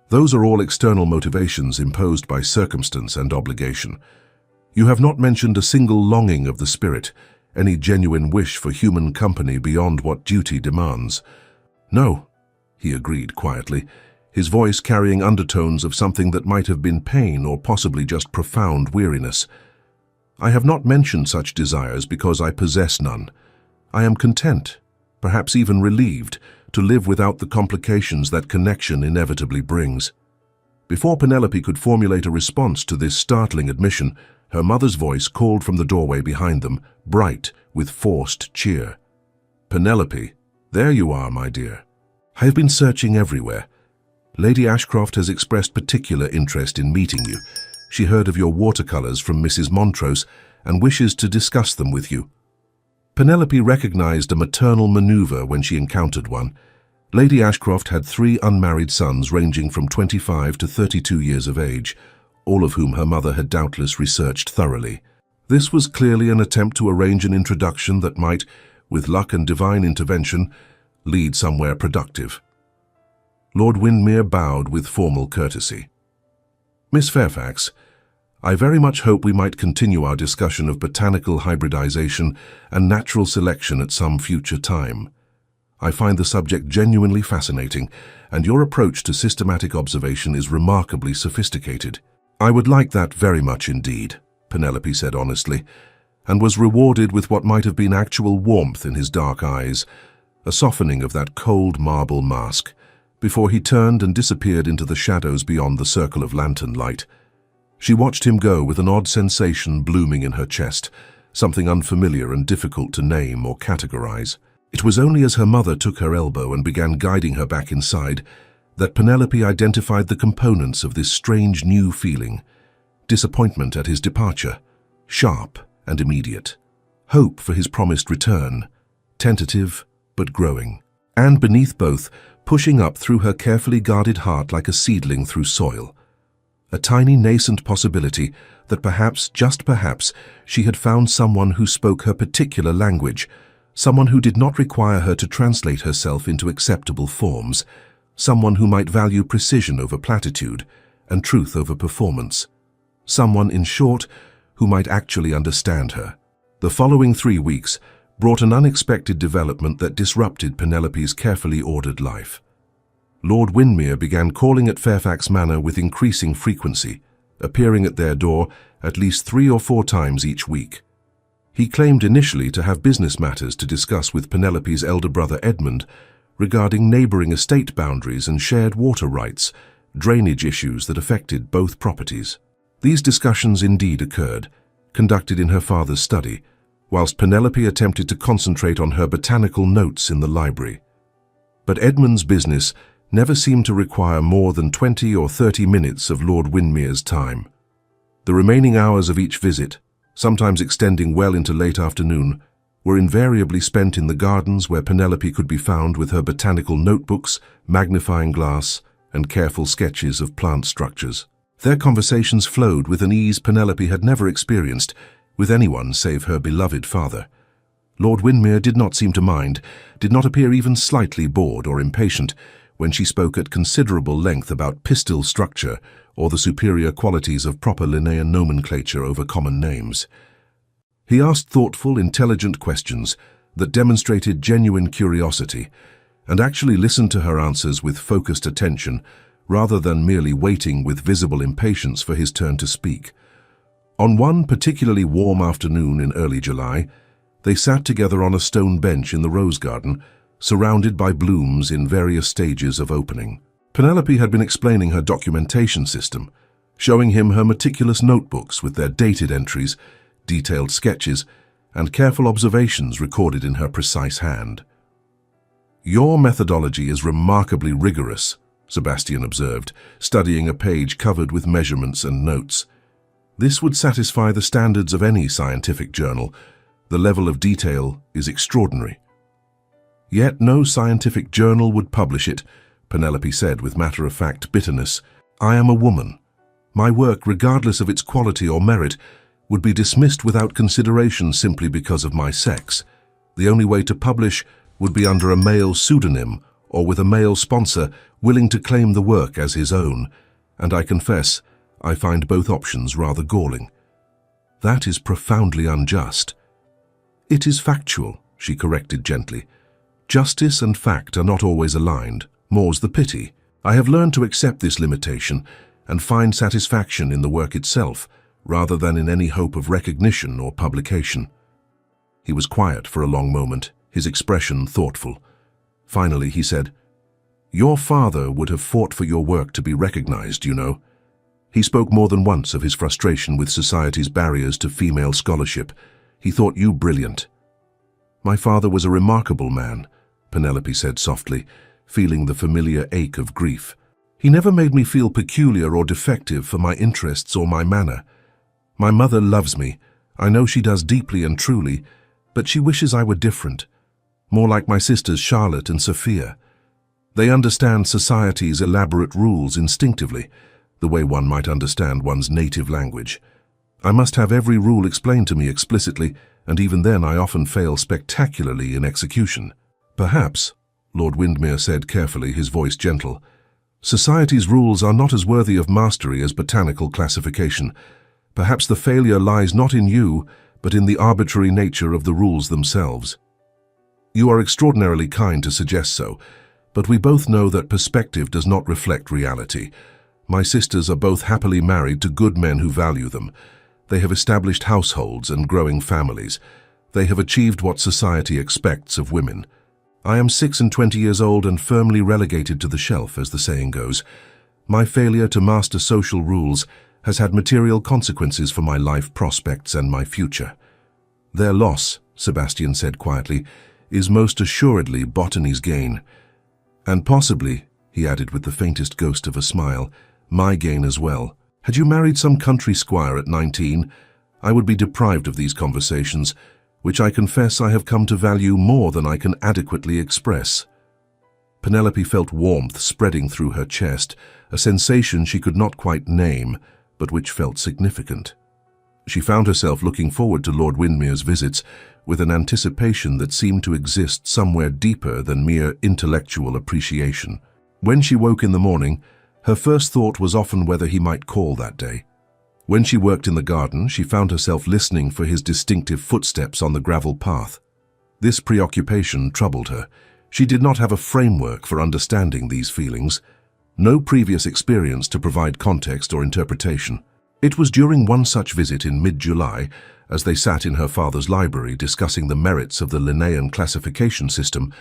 "Those are all external motivations imposed by circumstance and obligation. You have not mentioned a single longing of the spirit, any genuine wish for human company beyond what duty demands." "No," he agreed quietly, his voice carrying undertones of something that might have been pain or possibly just profound weariness. "I have not mentioned such desires because I possess none. I am content, perhaps even relieved, to live without the complications that connection inevitably brings." Before Penelope could formulate a response to this startling admission, her mother's voice called from the doorway behind them, bright with forced cheer. "Penelope, there you are, my dear. I have been searching everywhere. Lady Ashcroft has expressed particular interest in meeting you. She heard of your watercolors from Mrs. Montrose and wishes to discuss them with you." Penelope recognized a maternal maneuver when she encountered one. Lady Ashcroft had 3 unmarried sons ranging from 25 to 32 years of age, all of whom her mother had doubtless researched thoroughly. This was clearly an attempt to arrange an introduction that might, with luck and divine intervention, lead somewhere productive. Lord Windmere bowed with formal courtesy. "Miss Fairfax, I very much hope we might continue our discussion of botanical hybridization and natural selection at some future time. I find the subject genuinely fascinating, and your approach to systematic observation is remarkably sophisticated." "I would like that very much indeed," Penelope said honestly, and was rewarded with what might have been actual warmth in his dark eyes, a softening of that cold marble mask, before he turned and disappeared into the shadows beyond the circle of lantern light. She watched him go with an odd sensation blooming in her chest, something unfamiliar and difficult to name or categorize. It was only as her mother took her elbow and began guiding her back inside that Penelope identified the components of this strange new feeling: disappointment at his departure, sharp and immediate; hope for his promised return, tentative but growing; and beneath both, pushing up through her carefully guarded heart like a seedling through soil, a tiny nascent possibility that perhaps, just perhaps, she had found someone who spoke her particular language, someone who did not require her to translate herself into acceptable forms, someone who might value precision over platitude and truth over performance, someone, in short, who might actually understand her. The following 3 weeks brought an unexpected development that disrupted Penelope's carefully ordered life. Lord Windermere began calling at Fairfax Manor with increasing frequency, appearing at their door at least 3 or 4 times each week. He claimed initially to have business matters to discuss with Penelope's elder brother Edmund regarding neighbouring estate boundaries and shared water rights, drainage issues that affected both properties. These discussions indeed occurred, conducted in her father's study, whilst Penelope attempted to concentrate on her botanical notes in the library. But Edmund's business never seemed to require more than 20 or 30 minutes of Lord Windermere's time. The remaining hours of each visit, sometimes extending well into late afternoon, were invariably spent in the gardens where Penelope could be found with her botanical notebooks, magnifying glass, and careful sketches of plant structures. Their conversations flowed with an ease Penelope had never experienced with anyone save her beloved father. Lord Windermere did not seem to mind, did not appear even slightly bored or impatient when she spoke at considerable length about pistil structure or the superior qualities of proper Linnaean nomenclature over common names. He asked thoughtful, intelligent questions that demonstrated genuine curiosity and actually listened to her answers with focused attention rather than merely waiting with visible impatience for his turn to speak. On one particularly warm afternoon in early July, they sat together on a stone bench in the rose garden, surrounded by blooms in various stages of opening. Penelope had been explaining her documentation system, showing him her meticulous notebooks with their dated entries, detailed sketches, and careful observations recorded in her precise hand. "Your methodology is remarkably rigorous," Sebastian observed, studying a page covered with measurements and notes. "This would satisfy the standards of any scientific journal. The level of detail is extraordinary." "Yet no scientific journal would publish it," Penelope said with matter-of-fact bitterness. "I am a woman. My work, regardless of its quality or merit, would be dismissed without consideration simply because of my sex. The only way to publish would be under a male pseudonym or with a male sponsor willing to claim the work as his own, and I confess, I find both options rather galling." "That is profoundly unjust." "It is factual," she corrected gently. "Justice and fact are not always aligned, more's the pity. I have learned to accept this limitation and find satisfaction in the work itself, rather than in any hope of recognition or publication." He was quiet for a long moment, his expression thoughtful. Finally he said, "Your father would have fought for your work to be recognized, you know." He spoke more than once of his frustration with society's barriers to female scholarship. "He thought you brilliant." "My father was a remarkable man," Penelope said softly, feeling the familiar ache of grief. "He never made me feel peculiar or defective for my interests or my manner. My mother loves me. I know she does deeply and truly, but she wishes I were different, more like my sisters Charlotte and Sophia. They understand society's elaborate rules instinctively, the way one might understand one's native language. I must have every rule explained to me explicitly, and even then I often fail spectacularly in execution." "Perhaps," Lord Windermere said carefully, his voice gentle, "society's rules are not as worthy of mastery as botanical classification. Perhaps the failure lies not in you, but in the arbitrary nature of the rules themselves." "You are extraordinarily kind to suggest so, but we both know that perspective does not reflect reality. My sisters are both happily married to good men who value them. They have established households and growing families. They have achieved what society expects of women. I am 26 years old and firmly relegated to the shelf, as the saying goes. My failure to master social rules has had material consequences for my life prospects and my future." "Their loss," Sebastian said quietly, "is most assuredly botany's gain. And possibly," he added with the faintest ghost of a smile, "my gain as well. Had you married some country squire at 19, I would be deprived of these conversations, which I confess I have come to value more than I can adequately express." Penelope felt warmth spreading through her chest, a sensation she could not quite name, but which felt significant. She found herself looking forward to Lord Windermere's visits with an anticipation that seemed to exist somewhere deeper than mere intellectual appreciation. When she woke in the morning, her first thought was often whether he might call that day. When she worked in the garden, she found herself listening for his distinctive footsteps on the gravel path. This preoccupation troubled her. She did not have a framework for understanding these feelings, no previous experience to provide context or interpretation. It was during one such visit in mid-July, as they sat in her father's library discussing the merits of the Linnaean classification system,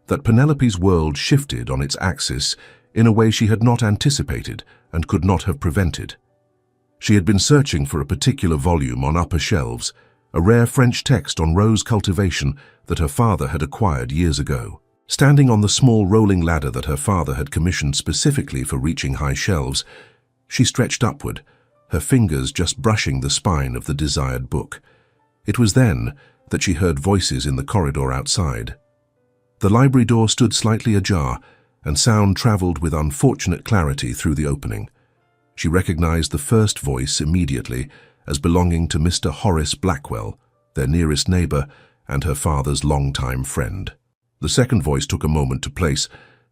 that Penelope's world shifted on its axis in a way she had not anticipated and could not have prevented. She had been searching for a particular volume on upper shelves, a rare French text on rose cultivation that her father had acquired years ago. Standing on the small rolling ladder that her father had commissioned specifically for reaching high shelves, she stretched upward, her fingers just brushing the spine of the desired book. It was then that she heard voices in the corridor outside. The library door stood slightly ajar, and sound traveled with unfortunate clarity through the opening. She recognized the first voice immediately as belonging to Mr. Horace Blackwell, their nearest neighbor and her father's longtime friend. The second voice took a moment to place,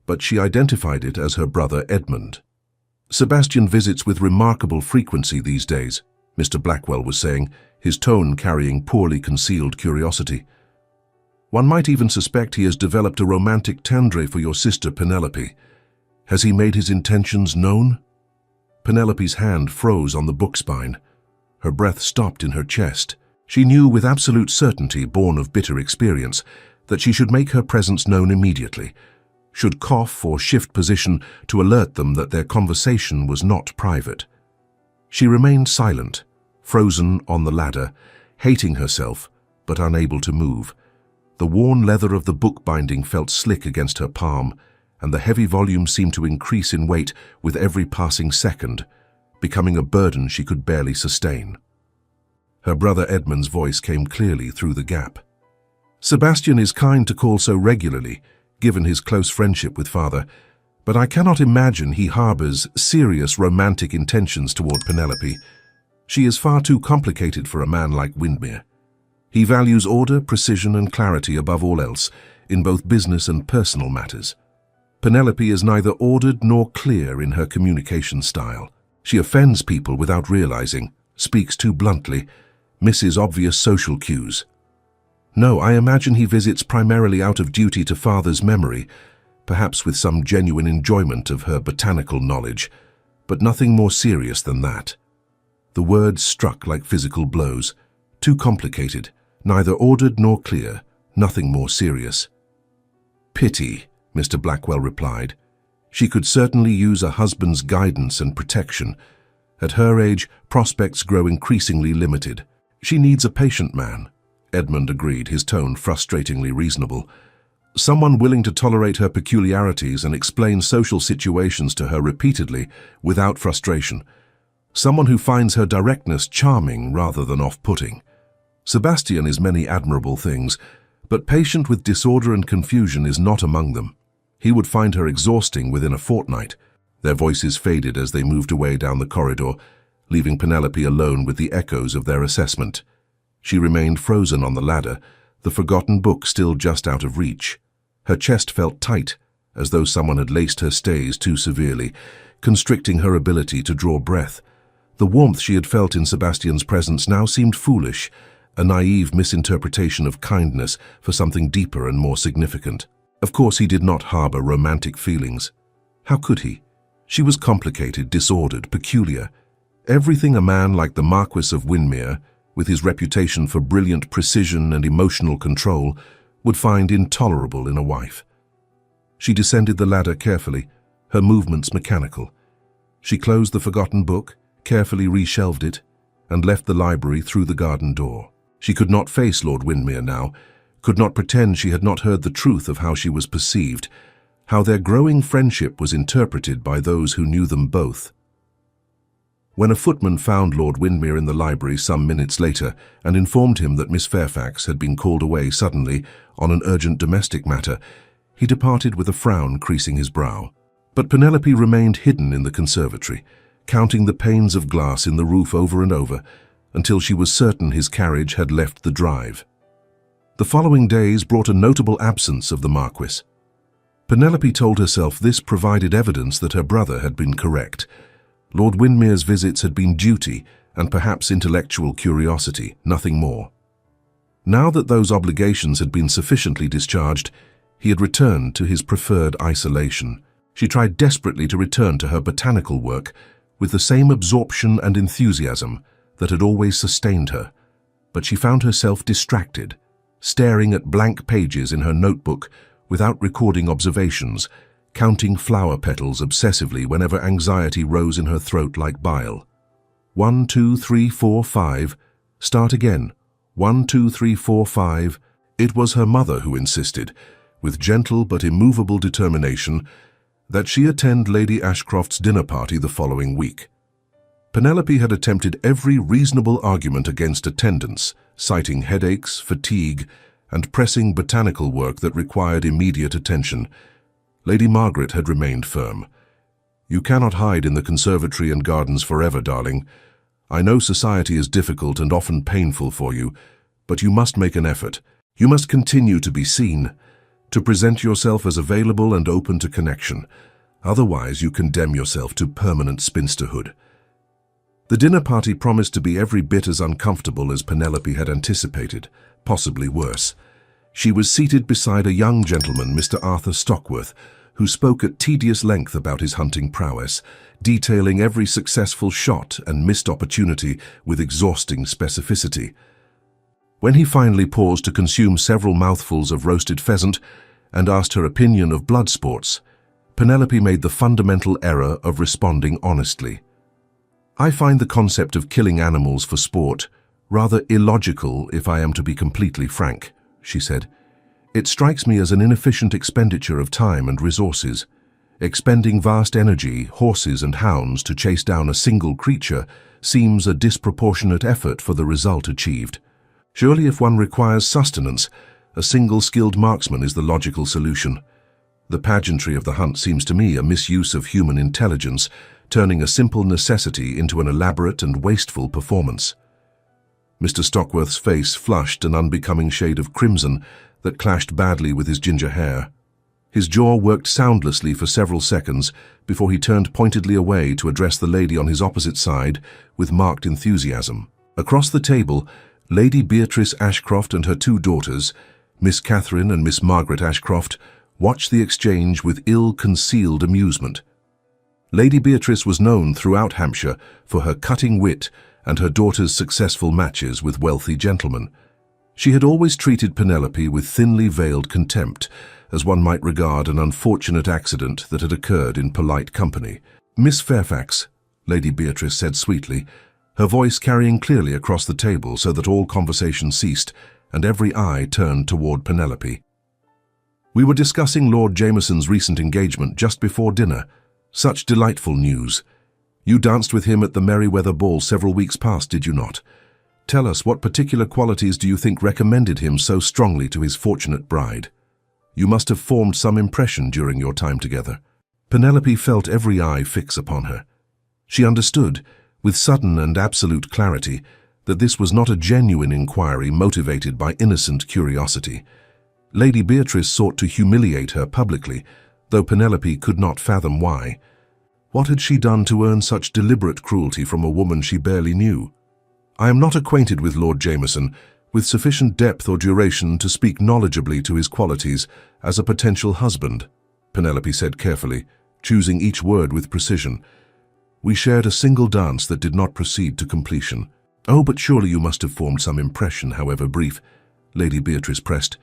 but she identified it as her brother Edmund. "Sebastian visits with remarkable frequency these days," Mr. Blackwell was saying, his tone carrying poorly concealed curiosity. "One might even suspect he has developed a romantic tendre for your sister Penelope. Has he made his intentions known?" Penelope's hand froze on the book spine. Her breath stopped in her chest. She knew with absolute certainty, born of bitter experience, that she should make her presence known immediately, should cough or shift position to alert them that their conversation was not private. She remained silent, frozen on the ladder, hating herself, but unable to move. The worn leather of the book binding felt slick against her palm, and the heavy volume seemed to increase in weight with every passing second, becoming a burden she could barely sustain. Her brother Edmund's voice came clearly through the gap. "Sebastian is kind to call so regularly, given his close friendship with father, but I cannot imagine he harbors serious romantic intentions toward Penelope. She is far too complicated for a man like Windermere. He values order, precision, and clarity above all else, in both business and personal matters. Penelope is neither ordered nor clear in her communication style. She offends people without realizing, speaks too bluntly, misses obvious social cues. No, I imagine he visits primarily out of duty to father's memory, perhaps with some genuine enjoyment of her botanical knowledge, but nothing more serious than that." The words struck like physical blows. Too complicated, neither ordered nor clear, nothing more serious. "Pity," Mr. Blackwell replied. "She could certainly use a husband's guidance and protection. At her age, prospects grow increasingly limited. She needs a patient man." Edmund agreed, his tone frustratingly reasonable. "Someone willing to tolerate her peculiarities and explain social situations to her repeatedly, without frustration. Someone who finds her directness charming rather than off-putting. Sebastian is many admirable things, but patient with disorder and confusion is not among them. He would find her exhausting within a fortnight." Their voices faded as they moved away down the corridor, leaving Penelope alone with the echoes of their assessment. She remained frozen on the ladder, the forgotten book still just out of reach. Her chest felt tight, as though someone had laced her stays too severely, constricting her ability to draw breath. The warmth she had felt in Sebastian's presence now seemed foolish, a naive misinterpretation of kindness for something deeper and more significant. Of course, he did not harbor romantic feelings. How could he? She was complicated, disordered, peculiar. Everything a man like the Marquess of Windermere, with his reputation for brilliant precision and emotional control, would find intolerable in a wife. She descended the ladder carefully, her movements mechanical. She closed the forgotten book, carefully reshelved it, and left the library through the garden door. She could not face Lord Windermere now, could not pretend she had not heard the truth of how she was perceived, how their growing friendship was interpreted by those who knew them both. When a footman found Lord Windermere in the library some minutes later and informed him that Miss Fairfax had been called away suddenly on an urgent domestic matter, he departed with a frown creasing his brow. But Penelope remained hidden in the conservatory, counting the panes of glass in the roof over and over, until she was certain his carriage had left the drive. The following days brought a notable absence of the Marquess. Penelope told herself this provided evidence that her brother had been correct. Lord Windermere's visits had been duty and perhaps intellectual curiosity, nothing more. Now that those obligations had been sufficiently discharged, he had returned to his preferred isolation. She tried desperately to return to her botanical work with the same absorption and enthusiasm that had always sustained her, but she found herself distracted, staring at blank pages in her notebook without recording observations, counting flower petals obsessively whenever anxiety rose in her throat like bile. 1, 2, 3, 4, 5. Start again. 1, 2, 3, 4, 5. It was her mother who insisted, with gentle but immovable determination, that she attend Lady Ashcroft's dinner party the following week. Penelope had attempted every reasonable argument against attendance, citing headaches, fatigue, and pressing botanical work that required immediate attention. Lady Margaret had remained firm. "You cannot hide in the conservatory and gardens forever, darling. I know society is difficult and often painful for you, but you must make an effort. You must continue to be seen, to present yourself as available and open to connection. Otherwise, you condemn yourself to permanent spinsterhood." The dinner party promised to be every bit as uncomfortable as Penelope had anticipated, possibly worse. She was seated beside a young gentleman, Mr. Arthur Stockworth, who spoke at tedious length about his hunting prowess, detailing every successful shot and missed opportunity with exhausting specificity. When he finally paused to consume several mouthfuls of roasted pheasant and asked her opinion of blood sports, Penelope made the fundamental error of responding honestly. "I find the concept of killing animals for sport rather illogical, if I am to be completely frank," she said. "It strikes me as an inefficient expenditure of time and resources. Expending vast energy, horses and hounds, to chase down a single creature seems a disproportionate effort for the result achieved. Surely if one requires sustenance, a single skilled marksman is the logical solution. The pageantry of the hunt seems to me a misuse of human intelligence, turning a simple necessity into an elaborate and wasteful performance." Mr. Stockworth's face flushed an unbecoming shade of crimson that clashed badly with his ginger hair. His jaw worked soundlessly for several seconds before he turned pointedly away to address the lady on his opposite side with marked enthusiasm. Across the table, Lady Beatrice Ashcroft and her two daughters, Miss Catherine and Miss Margaret Ashcroft, watched the exchange with ill-concealed amusement. Lady Beatrice was known throughout Hampshire for her cutting wit and her daughter's successful matches with wealthy gentlemen. She had always treated Penelope with thinly veiled contempt, as one might regard an unfortunate accident that had occurred in polite company. "Miss Fairfax," Lady Beatrice said sweetly, her voice carrying clearly across the table so that all conversation ceased and every eye turned toward Penelope. "We were discussing Lord Jameson's recent engagement just before dinner. Such delightful news. You danced with him at the Merryweather Ball several weeks past, did you not? Tell us, what particular qualities do you think recommended him so strongly to his fortunate bride? You must have formed some impression during your time together." Penelope felt every eye fix upon her. She understood, with sudden and absolute clarity, that this was not a genuine inquiry motivated by innocent curiosity. Lady Beatrice sought to humiliate her publicly, though Penelope could not fathom why. What had she done to earn such deliberate cruelty from a woman she barely knew? "I am not acquainted with Lord Jameson with sufficient depth or duration to speak knowledgeably to his qualities as a potential husband," Penelope said carefully, choosing each word with precision. "We shared a single dance that did not proceed to completion." "Oh, but surely you must have formed some impression, however brief," Lady Beatrice pressed,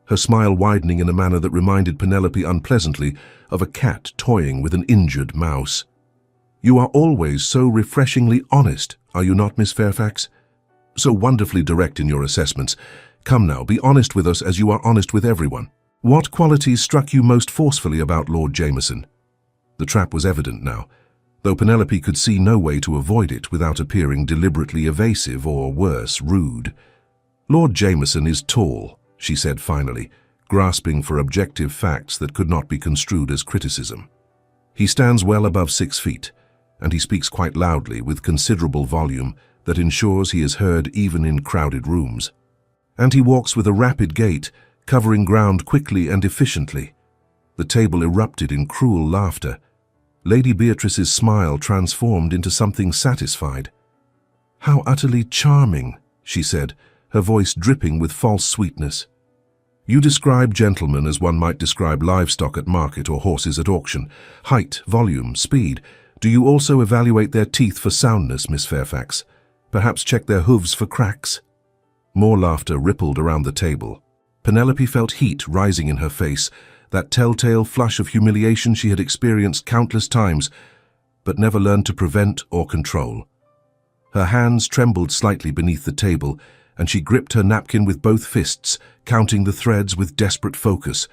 her smile widening in a manner that reminded Penelope unpleasantly of a cat toying with an injured mouse. "You are always so refreshingly honest, are you not, Miss Fairfax? So wonderfully direct in your assessments. Come now, be honest with us as you are honest with everyone. What qualities struck you most forcefully about Lord Jameson?" The trap was evident now, though Penelope could see no way to avoid it without appearing deliberately evasive or, worse, rude. "Lord Jameson is tall," she said finally, grasping for objective facts that could not be construed as criticism. He stands well above 6 feet, and he speaks quite loudly with considerable volume that ensures he is heard even in crowded rooms. And he walks with a rapid gait, covering ground quickly and efficiently. The table erupted in cruel laughter. Lady Beatrice's smile transformed into something satisfied. "How utterly charming," she said, her voice dripping with false sweetness. "You describe gentlemen as one might describe livestock at market or horses at auction. Height, volume, speed. Do you also evaluate their teeth for soundness, Miss Fairfax? Perhaps check their hooves for cracks?" More laughter rippled around the table. Penelope felt heat rising in her face, that telltale flush of humiliation she had experienced countless times, but never learned to prevent or control. Her hands trembled slightly beneath the table, and she gripped her napkin with both fists, counting the threads with desperate focus.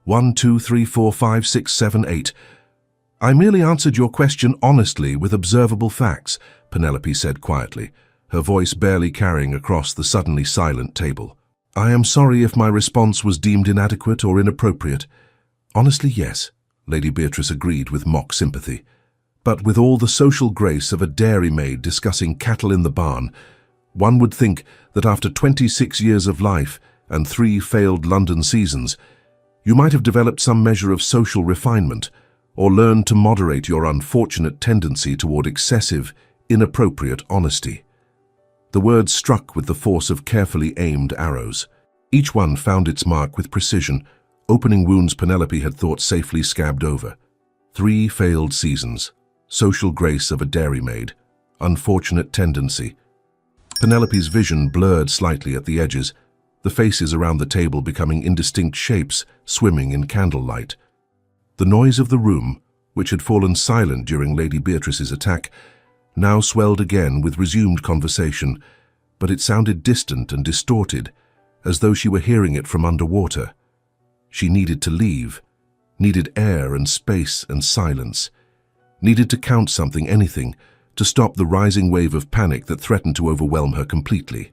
1, 2, 3, 4, 5, 6, 7, 8. "I merely answered your question honestly with observable facts," Penelope said quietly, her voice barely carrying across the suddenly silent table. "I am sorry if my response was deemed inadequate or inappropriate." "Honestly, yes," Lady Beatrice agreed with mock sympathy. "But with all the social grace of a dairymaid discussing cattle in the barn, one would think that after 26 years of life and 3 failed London seasons, you might have developed some measure of social refinement, or learned to moderate your unfortunate tendency toward excessive, inappropriate honesty." The words struck with the force of carefully aimed arrows. Each one found its mark with precision, opening wounds Penelope had thought safely scabbed over. 3 failed seasons, social grace of a dairymaid, unfortunate tendency. Penelope's vision blurred slightly at the edges, the faces around the table becoming indistinct shapes swimming in candlelight. The noise of the room, which had fallen silent during Lady Beatrice's attack, now swelled again with resumed conversation, but it sounded distant and distorted, as though she were hearing it from underwater. She needed to leave, needed air and space and silence, needed to count something, anything, to stop the rising wave of panic that threatened to overwhelm her completely.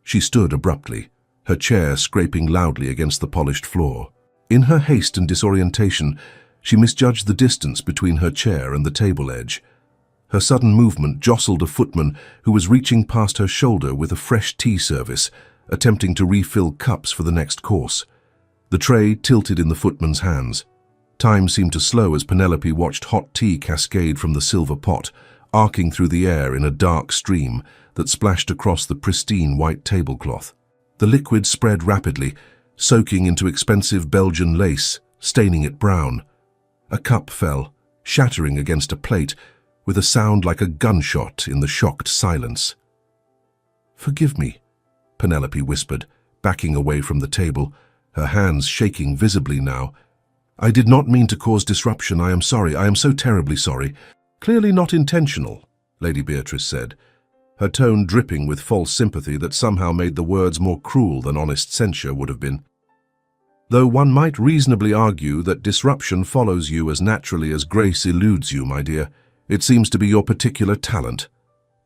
She stood abruptly, her chair scraping loudly against the polished floor. In her haste and disorientation, she misjudged the distance between her chair and the table edge. Her sudden movement jostled a footman who was reaching past her shoulder with a fresh tea service, attempting to refill cups for the next course. The tray tilted in the footman's hands. Time seemed to slow as Penelope watched hot tea cascade from the silver pot, arcing through the air in a dark stream that splashed across the pristine white tablecloth. The liquid spread rapidly, soaking into expensive Belgian lace, staining it brown. A cup fell, shattering against a plate, with a sound like a gunshot in the shocked silence. "Forgive me," Penelope whispered, backing away from the table, her hands shaking visibly now. "I did not mean to cause disruption. I am sorry. I am so terribly sorry." "Clearly not intentional," Lady Beatrice said, her tone dripping with false sympathy that somehow made the words more cruel than honest censure would have been. "Though one might reasonably argue that disruption follows you as naturally as grace eludes you, my dear. It seems to be your particular talent."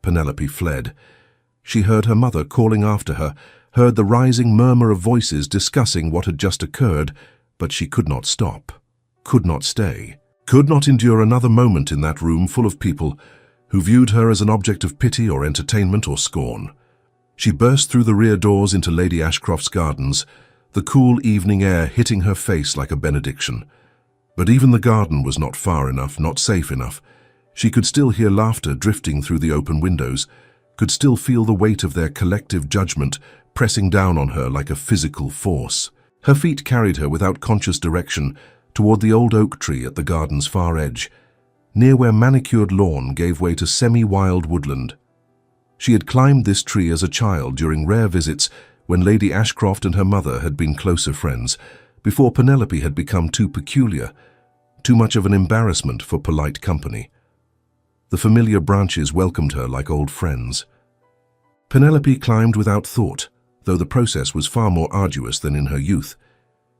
Penelope fled. She heard her mother calling after her, heard the rising murmur of voices discussing what had just occurred, but she could not stop, could not stay, could not endure another moment in that room full of people who viewed her as an object of pity or entertainment or scorn. She burst through the rear doors into Lady Ashcroft's gardens, the cool evening air hitting her face like a benediction. But even the garden was not far enough, not safe enough. She could still hear laughter drifting through the open windows, could still feel the weight of their collective judgment pressing down on her like a physical force. Her feet carried her without conscious direction toward the old oak tree at the garden's far edge, near where manicured lawn gave way to semi-wild woodland. She had climbed this tree as a child during rare visits when Lady Ashcroft and her mother had been closer friends, before Penelope had become too peculiar, too much of an embarrassment for polite company. The familiar branches welcomed her like old friends. Penelope climbed without thought, though the process was far more arduous than in her youth.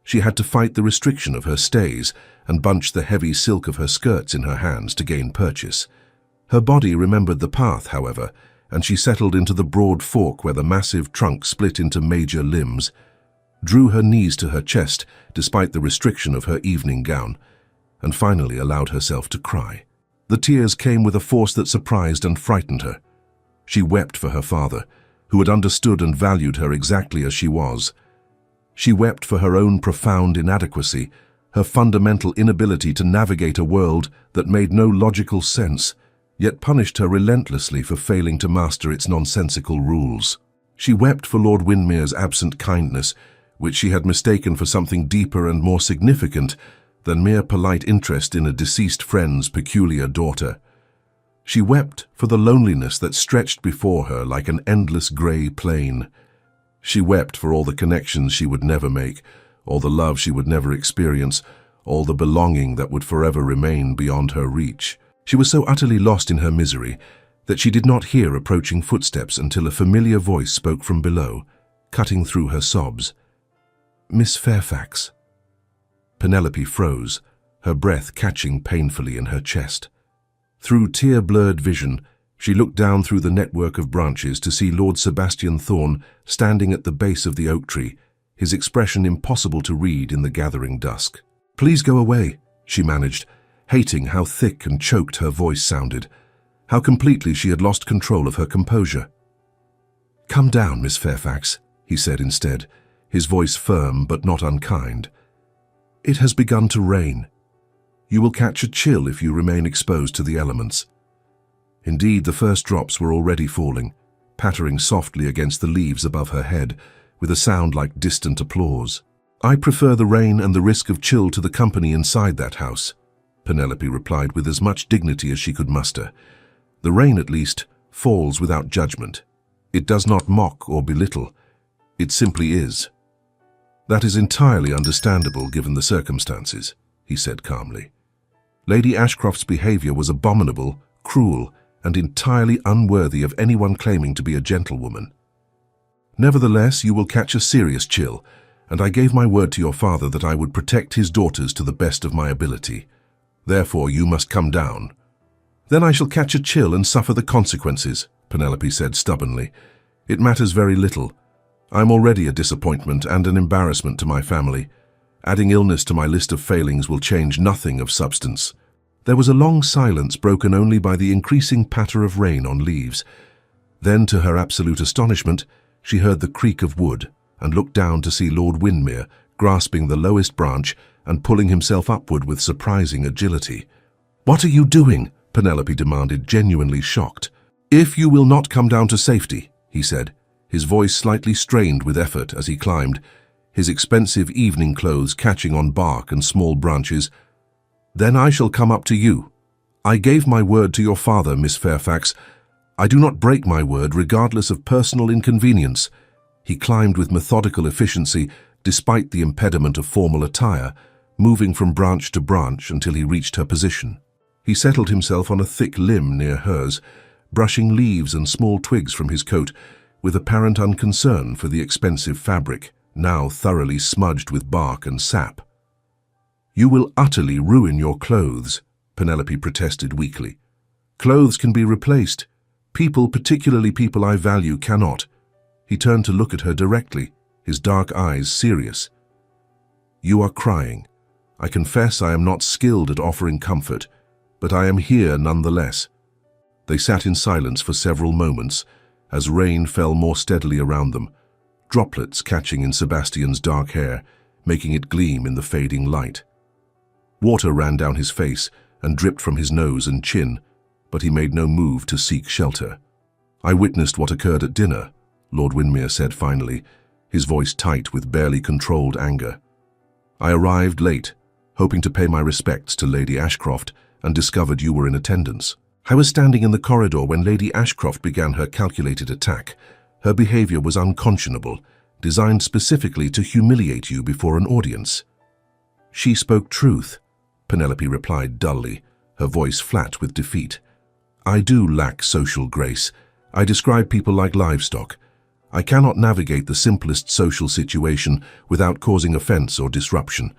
She had to fight the restriction of her stays and bunch the heavy silk of her skirts in her hands to gain purchase. Her body remembered the path, however, and she settled into the broad fork where the massive trunk split into major limbs, drew her knees to her chest despite the restriction of her evening gown. and finally allowed herself to cry. The tears came with a force that surprised and frightened her. She wept for her father, who had understood and valued her exactly as she was. She wept for her own profound inadequacy, her fundamental inability to navigate a world that made no logical sense, yet punished her relentlessly for failing to master its nonsensical rules. She wept for Lord Windermere's absent kindness, which she had mistaken for something deeper and more significant than mere polite interest in a deceased friend's peculiar daughter. She wept for the loneliness that stretched before her like an endless grey plain. She wept for all the connections she would never make, all the love she would never experience, all the belonging that would forever remain beyond her reach. She was so utterly lost in her misery that she did not hear approaching footsteps until a familiar voice spoke from below, cutting through her sobs. "Miss Fairfax." Penelope froze, her breath catching painfully in her chest. Through tear-blurred vision, she looked down through the network of branches to see Lord Sebastian Thorne standing at the base of the oak tree, his expression impossible to read in the gathering dusk. "Please go away," she managed, hating how thick and choked her voice sounded, how completely she had lost control of her composure. "Come down, Miss Fairfax," he said instead, his voice firm but not unkind. "It has begun to rain. You will catch a chill if you remain exposed to the elements." Indeed, the first drops were already falling, pattering softly against the leaves above her head, with a sound like distant applause. "I prefer the rain and the risk of chill to the company inside that house," Penelope replied with as much dignity as she could muster. "The rain, at least, falls without judgment. It does not mock or belittle. It simply is." "That is entirely understandable given the circumstances," he said calmly. "Lady Ashcroft's behavior was abominable, cruel, and entirely unworthy of anyone claiming to be a gentlewoman. Nevertheless, you will catch a serious chill, and I gave my word to your father that I would protect his daughters to the best of my ability. Therefore, you must come down." "Then I shall catch a chill and suffer the consequences," Penelope said stubbornly. "It matters very little. I am already a disappointment and an embarrassment to my family. Adding illness to my list of failings will change nothing of substance." There was a long silence broken only by the increasing patter of rain on leaves. Then, to her absolute astonishment, she heard the creak of wood and looked down to see Lord Windermere grasping the lowest branch and pulling himself upward with surprising agility. "What are you doing?" Penelope demanded, genuinely shocked. "If you will not come down to safety," he said, his voice slightly strained with effort as he climbed, his expensive evening clothes catching on bark and small branches, "then I shall come up to you. I gave my word to your father, Miss Fairfax. I do not break my word regardless of personal inconvenience." He climbed with methodical efficiency despite the impediment of formal attire, moving from branch to branch until he reached her position. He settled himself on a thick limb near hers, brushing leaves and small twigs from his coat, with apparent unconcern for the expensive fabric, now thoroughly smudged with bark and sap. "You will utterly ruin your clothes," Penelope protested weakly. "Clothes can be replaced. People, particularly people I value, cannot." He turned to look at her directly, his dark eyes serious. "You are crying. I confess I am not skilled at offering comfort, but I am here nonetheless." They sat in silence for several moments, as rain fell more steadily around them, droplets catching in Sebastian's dark hair, making it gleam in the fading light. Water ran down his face and dripped from his nose and chin, but he made no move to seek shelter. "I witnessed what occurred at dinner," Lord Windermere said finally, his voice tight with barely controlled anger. "I arrived late, hoping to pay my respects to Lady Ashcroft, and discovered you were in attendance. I was standing in the corridor when Lady Ashcroft began her calculated attack. Her behavior was unconscionable, designed specifically to humiliate you before an audience." "She spoke truth," Penelope replied dully, her voice flat with defeat. "I do lack social grace. I describe people like livestock. I cannot navigate the simplest social situation without causing offense or disruption.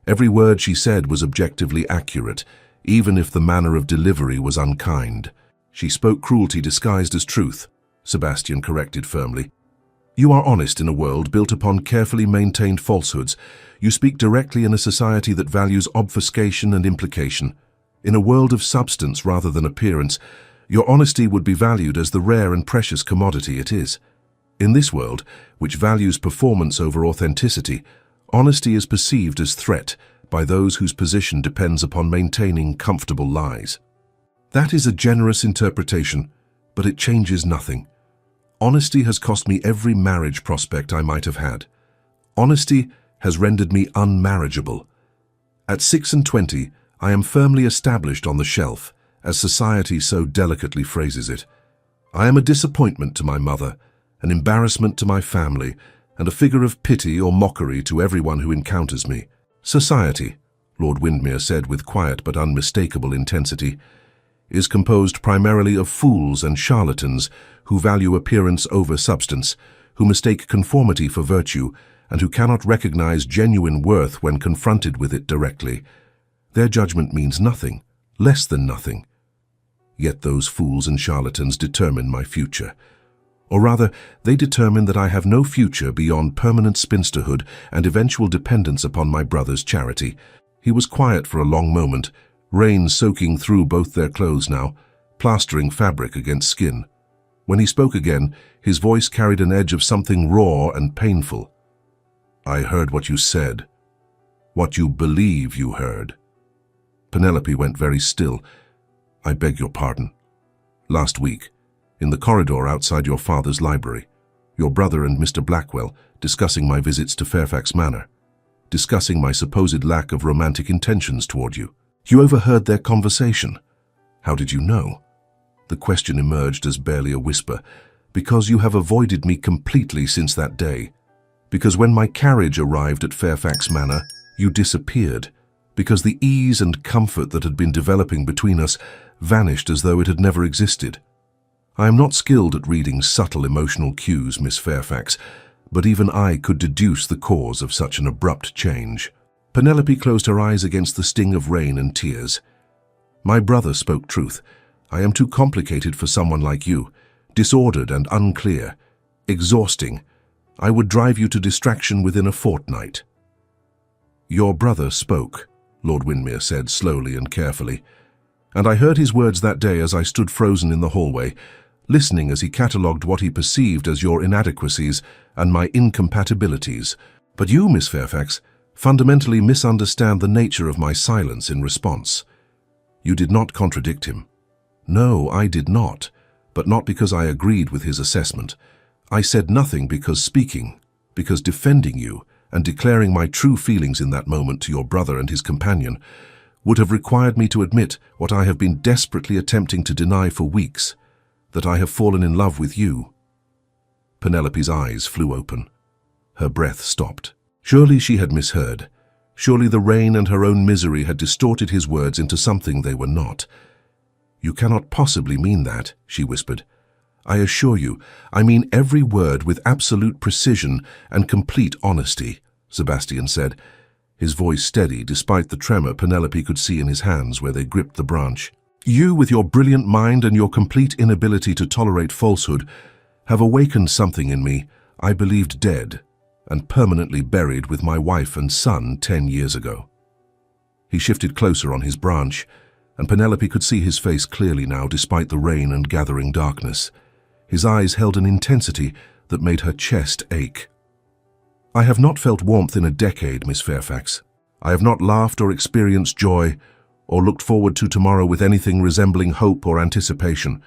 Every word she said was objectively accurate, even if the manner of delivery was unkind." "She spoke cruelty disguised as truth," Sebastian corrected firmly. You are honest in a world built upon carefully maintained falsehoods. You speak directly in a society that values obfuscation and implication. In a world of substance rather than appearance, your honesty would be valued as the rare and precious commodity it is. In this world, which values performance over authenticity, honesty is perceived as threat by those whose position depends upon maintaining comfortable lies. That is a generous interpretation, but it changes nothing. Honesty has cost me every marriage prospect I might have had. Honesty has rendered me unmarriageable. At 26, I am firmly established on the shelf, as society so delicately phrases it. I am a disappointment to my mother, an embarrassment to my family, and a figure of pity or mockery to everyone who encounters me. Society, Lord Windermere said with quiet but unmistakable intensity, is composed primarily of fools and charlatans who value appearance over substance, who mistake conformity for virtue, and who cannot recognize genuine worth when confronted with it directly. Their judgment means nothing, less than nothing. Yet those fools and charlatans determine my future. Or rather, they determine that I have no future beyond permanent spinsterhood and eventual dependence upon my brother's charity. He was quiet for a long moment, rain soaking through both their clothes now, plastering fabric against skin. When he spoke again, his voice carried an edge of something raw and painful. I heard what you said. What you believe you heard. Penelope went very still. I beg your pardon. Last week, in the corridor outside your father's library, your brother and Mr. Blackwell discussing my visits to Fairfax Manor, discussing my supposed lack of romantic intentions toward you. You overheard their conversation. How did you know? The question emerged as barely a whisper. Because you have avoided me completely since that day. Because when my carriage arrived at Fairfax Manor, you disappeared. Because the ease and comfort that had been developing between us vanished as though it had never existed. I am not skilled at reading subtle emotional cues, Miss Fairfax, but even I could deduce the cause of such an abrupt change. Penelope closed her eyes against the sting of rain and tears. My brother spoke truth. I am too complicated for someone like you, disordered and unclear, exhausting. I would drive you to distraction within a fortnight. Your brother spoke, Lord Windermere said slowly and carefully, and I heard his words that day as I stood frozen in the hallway, listening as he catalogued what he perceived as your inadequacies and my incompatibilities. But you, Miss Fairfax, fundamentally misunderstand the nature of my silence in response. You did not contradict him. No, I did not, but not because I agreed with his assessment. I said nothing because speaking, because defending you and declaring my true feelings in that moment to your brother and his companion would have required me to admit what I have been desperately attempting to deny for weeks, that I have fallen in love with you. Penelope's eyes flew open. Her breath stopped. Surely she had misheard. Surely the rain and her own misery had distorted his words into something they were not. You cannot possibly mean that, she whispered. I assure you, I mean every word with absolute precision and complete honesty, Sebastian said, his voice steady despite the tremor Penelope could see in his hands where they gripped the branch. You, with your brilliant mind and your complete inability to tolerate falsehood, have awakened something in me I believed dead and permanently buried with my wife and son 10 years ago. He shifted closer on his branch, and Penelope could see his face clearly now despite the rain and gathering darkness. His eyes held an intensity that made her chest ache. I have not felt warmth in a decade, Miss Fairfax. I have not laughed or experienced joy or looked forward to tomorrow with anything resembling hope or anticipation.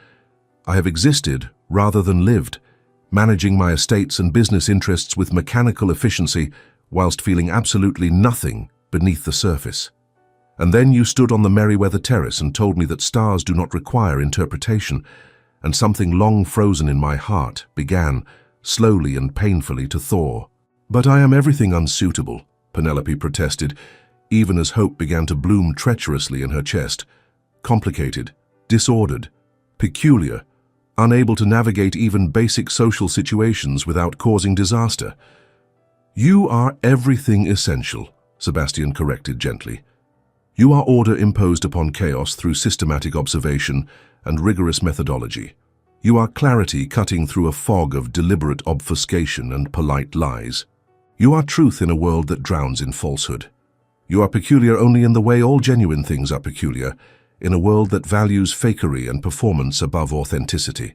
I have existed rather than lived, managing my estates and business interests with mechanical efficiency whilst feeling absolutely nothing beneath the surface. And then you stood on the Merryweather Terrace and told me that stars do not require interpretation, and something long frozen in my heart began, slowly and painfully, to thaw. But I am everything unsuitable, Penelope protested, even as hope began to bloom treacherously in her chest. Complicated, disordered, peculiar, unable to navigate even basic social situations without causing disaster. You are everything essential, Sebastian corrected gently. You are order imposed upon chaos through systematic observation and rigorous methodology. You are clarity cutting through a fog of deliberate obfuscation and polite lies. You are truth in a world that drowns in falsehood. You are peculiar only in the way all genuine things are peculiar, in a world that values fakery and performance above authenticity.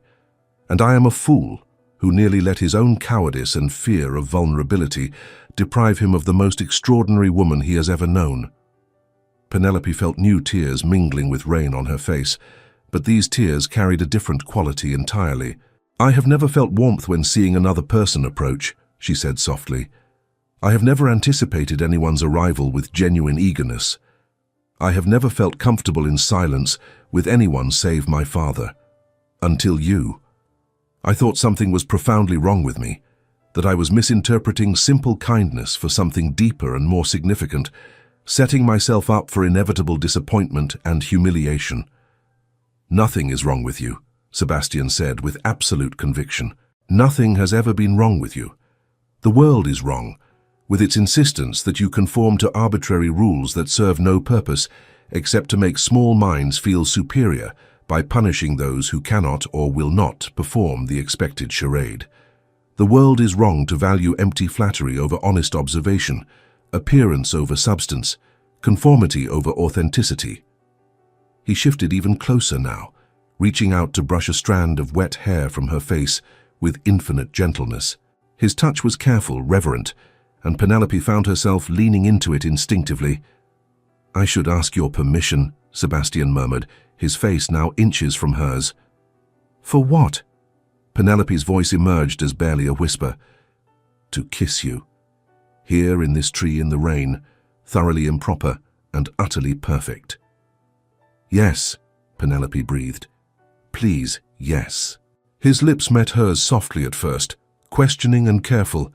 And I am a fool who nearly let his own cowardice and fear of vulnerability deprive him of the most extraordinary woman he has ever known. Penelope felt new tears mingling with rain on her face, but these tears carried a different quality entirely. "I have never felt warmth when seeing another person approach," she said softly. "I have never anticipated anyone's arrival with genuine eagerness. I have never felt comfortable in silence with anyone save my father. Until you. I thought something was profoundly wrong with me, that I was misinterpreting simple kindness for something deeper and more significant, setting myself up for inevitable disappointment and humiliation." "Nothing is wrong with you," Sebastian said with absolute conviction. "Nothing has ever been wrong with you. The world is wrong, with its insistence that you conform to arbitrary rules that serve no purpose except to make small minds feel superior by punishing those who cannot or will not perform the expected charade. The world is wrong to value empty flattery over honest observation, appearance over substance, conformity over authenticity." He shifted even closer now, reaching out to brush a strand of wet hair from her face with infinite gentleness. His touch was careful, reverent, and Penelope found herself leaning into it instinctively. "I should ask your permission," Sebastian murmured, his face now inches from hers. "For what?" Penelope's voice emerged as barely a whisper. "To kiss you. Here in this tree in the rain, thoroughly improper and utterly perfect." "Yes," Penelope breathed. "Please, yes." His lips met hers softly at first, questioning and careful,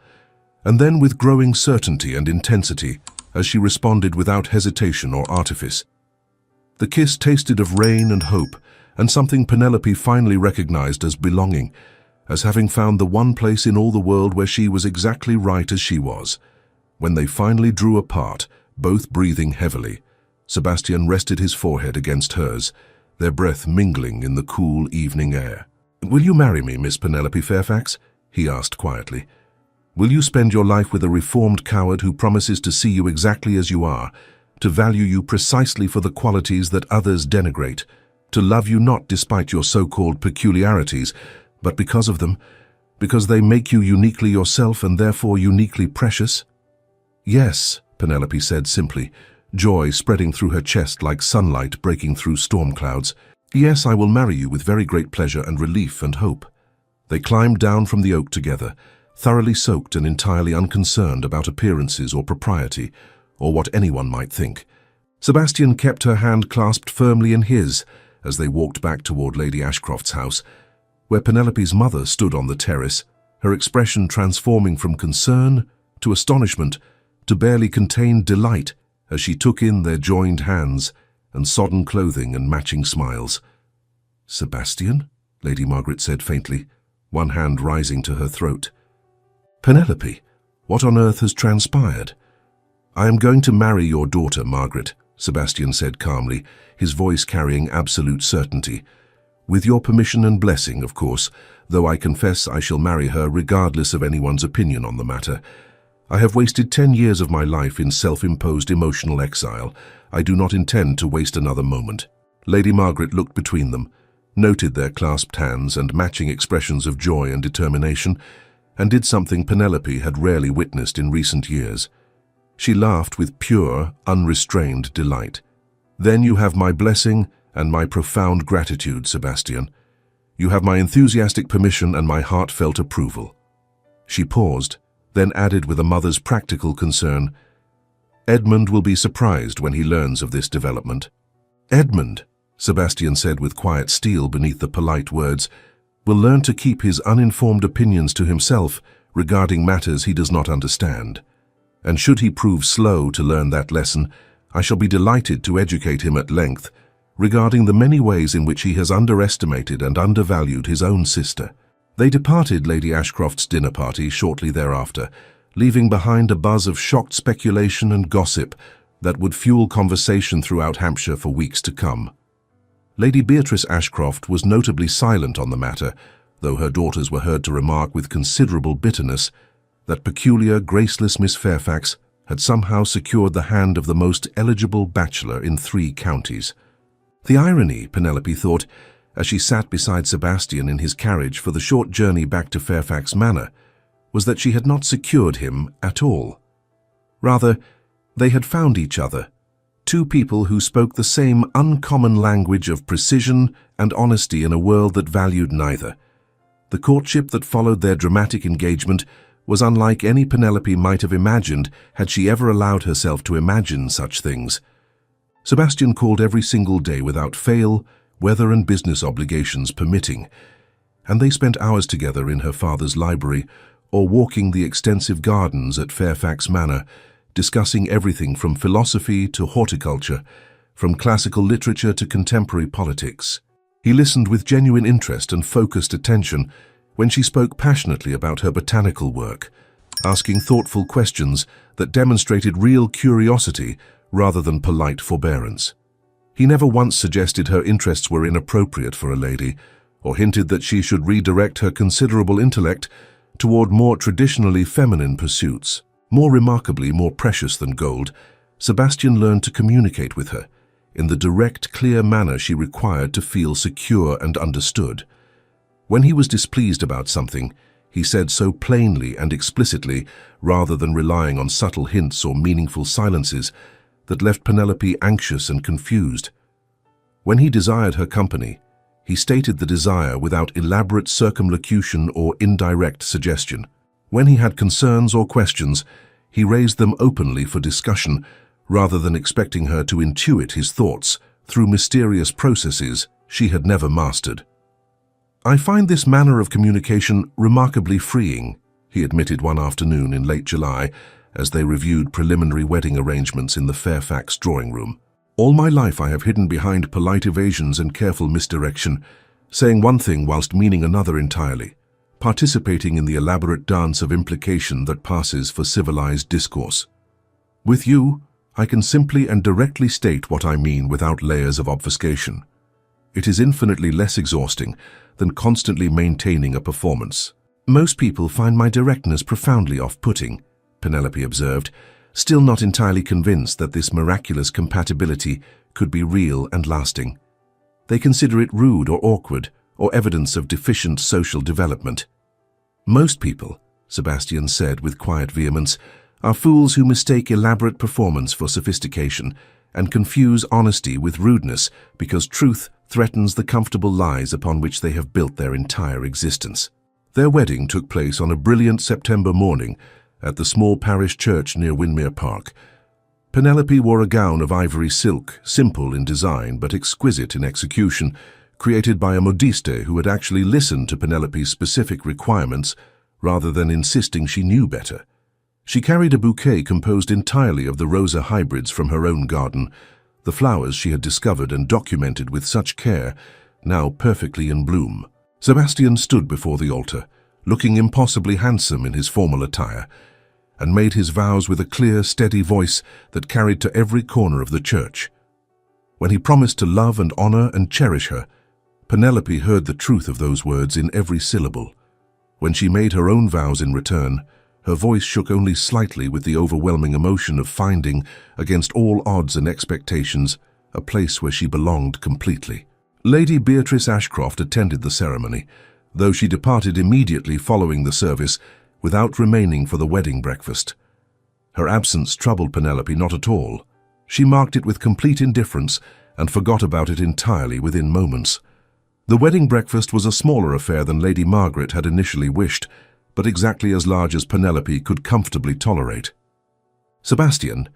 and then with growing certainty and intensity as she responded without hesitation or artifice. The kiss tasted of rain and hope, and something Penelope finally recognized as belonging, as having found the one place in all the world where she was exactly right as she was. When they finally drew apart, both breathing heavily, Sebastian rested his forehead against hers, their breath mingling in the cool evening air. "Will you marry me, Miss Penelope Fairfax?" he asked quietly. "Will you spend your life with a reformed coward who promises to see you exactly as you are, to value you precisely for the qualities that others denigrate, to love you not despite your so-called peculiarities, but because of them, because they make you uniquely yourself and therefore uniquely precious?" "Yes," Penelope said simply, joy spreading through her chest like sunlight breaking through storm clouds. "Yes, I will marry you with very great pleasure and relief and hope." They climbed down from the oak together, thoroughly soaked and entirely unconcerned about appearances or propriety, or what anyone might think. Sebastian kept her hand clasped firmly in his as they walked back toward Lady Ashcroft's house, where Penelope's mother stood on the terrace, her expression transforming from concern to astonishment to barely contained delight as she took in their joined hands and sodden clothing and matching smiles. "Sebastian?" Lady Margaret said faintly, one hand rising to her throat. "Penelope, what on earth has transpired?" "I am going to marry your daughter, Margaret," Sebastian said calmly, his voice carrying absolute certainty. "With your permission and blessing, of course, though I confess I shall marry her regardless of anyone's opinion on the matter. I have wasted 10 years of my life in self-imposed emotional exile. I do not intend to waste another moment." Lady Margaret looked between them, noted their clasped hands and matching expressions of joy and determination, and did something Penelope had rarely witnessed in recent years. She laughed with pure, unrestrained delight. "Then you have my blessing and my profound gratitude, Sebastian. You have my enthusiastic permission and my heartfelt approval." She paused, then added with a mother's practical concern, "Edmund will be surprised when he learns of this development." "Edmund," Sebastian said with quiet steel beneath the polite words, "will learn to keep his uninformed opinions to himself regarding matters he does not understand. And should he prove slow to learn that lesson, I shall be delighted to educate him at length regarding the many ways in which he has underestimated and undervalued his own sister." They departed Lady Ashcroft's dinner party shortly thereafter, leaving behind a buzz of shocked speculation and gossip that would fuel conversation throughout Hampshire for weeks to come. Lady Beatrice Ashcroft was notably silent on the matter, though her daughters were heard to remark with considerable bitterness that peculiar, graceless Miss Fairfax had somehow secured the hand of the most eligible bachelor in 3 counties. The irony, Penelope thought, as she sat beside Sebastian in his carriage for the short journey back to Fairfax Manor, was that she had not secured him at all. Rather, they had found each other, 2 people who spoke the same uncommon language of precision and honesty in a world that valued neither. The courtship that followed their dramatic engagement was unlike any Penelope might have imagined had she ever allowed herself to imagine such things. Sebastian called every single day without fail, weather and business obligations permitting, and they spent hours together in her father's library or walking the extensive gardens at Fairfax Manor, discussing everything from philosophy to horticulture, from classical literature to contemporary politics. He listened with genuine interest and focused attention when she spoke passionately about her botanical work, asking thoughtful questions that demonstrated real curiosity rather than polite forbearance. He never once suggested her interests were inappropriate for a lady, or hinted that she should redirect her considerable intellect toward more traditionally feminine pursuits. More remarkably, more precious than gold, Sebastian learned to communicate with her in the direct, clear manner she required to feel secure and understood. When he was displeased about something, he said so plainly and explicitly, rather than relying on subtle hints or meaningful silences that left Penelope anxious and confused. When he desired her company, he stated the desire without elaborate circumlocution or indirect suggestion. When he had concerns or questions, he raised them openly for discussion, rather than expecting her to intuit his thoughts through mysterious processes she had never mastered. "I find this manner of communication remarkably freeing," he admitted one afternoon in late July as they reviewed preliminary wedding arrangements in the Fairfax drawing room. "All my life I have hidden behind polite evasions and careful misdirection, saying one thing whilst meaning another entirely, participating in the elaborate dance of implication that passes for civilized discourse. With you, I can simply and directly state what I mean without layers of obfuscation. It is infinitely less exhausting than constantly maintaining a performance." "Most people find my directness profoundly off-putting," Penelope observed, still not entirely convinced that this miraculous compatibility could be real and lasting. "They consider it rude or awkward, or evidence of deficient social development." "Most people," Sebastian said with quiet vehemence, "are fools who mistake elaborate performance for sophistication and confuse honesty with rudeness because truth threatens the comfortable lies upon which they have built their entire existence." Their wedding took place on a brilliant September morning at the small parish church near Windermere Park. Penelope wore a gown of ivory silk, simple in design but exquisite in execution, created by a modiste who had actually listened to Penelope's specific requirements rather than insisting she knew better. She carried a bouquet composed entirely of the rosa hybrids from her own garden, the flowers she had discovered and documented with such care, now perfectly in bloom. Sebastian stood before the altar, looking impossibly handsome in his formal attire, and made his vows with a clear, steady voice that carried to every corner of the church. When he promised to love and honor and cherish her, Penelope heard the truth of those words in every syllable. When she made her own vows in return, her voice shook only slightly with the overwhelming emotion of finding, against all odds and expectations, a place where she belonged completely. Lady Beatrice Ashcroft attended the ceremony, though she departed immediately following the service without remaining for the wedding breakfast. Her absence troubled Penelope not at all. She marked it with complete indifference and forgot about it entirely within moments. The wedding breakfast was a smaller affair than Lady Margaret had initially wished, but exactly as large as Penelope could comfortably tolerate. Sebastian,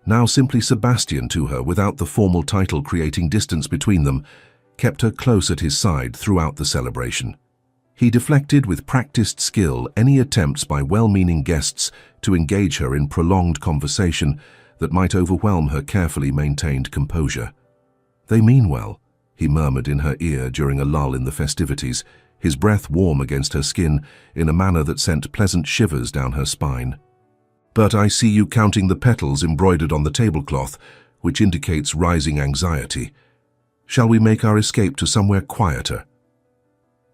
now simply Sebastian to her without the formal title creating distance between them, kept her close at his side throughout the celebration. He deflected with practiced skill any attempts by well-meaning guests to engage her in prolonged conversation that might overwhelm her carefully maintained composure. "They mean well," he murmured in her ear during a lull in the festivities, his breath warm against her skin in a manner that sent pleasant shivers down her spine. "But I see you counting the petals embroidered on the tablecloth, which indicates rising anxiety." Shall we make our escape to somewhere quieter?"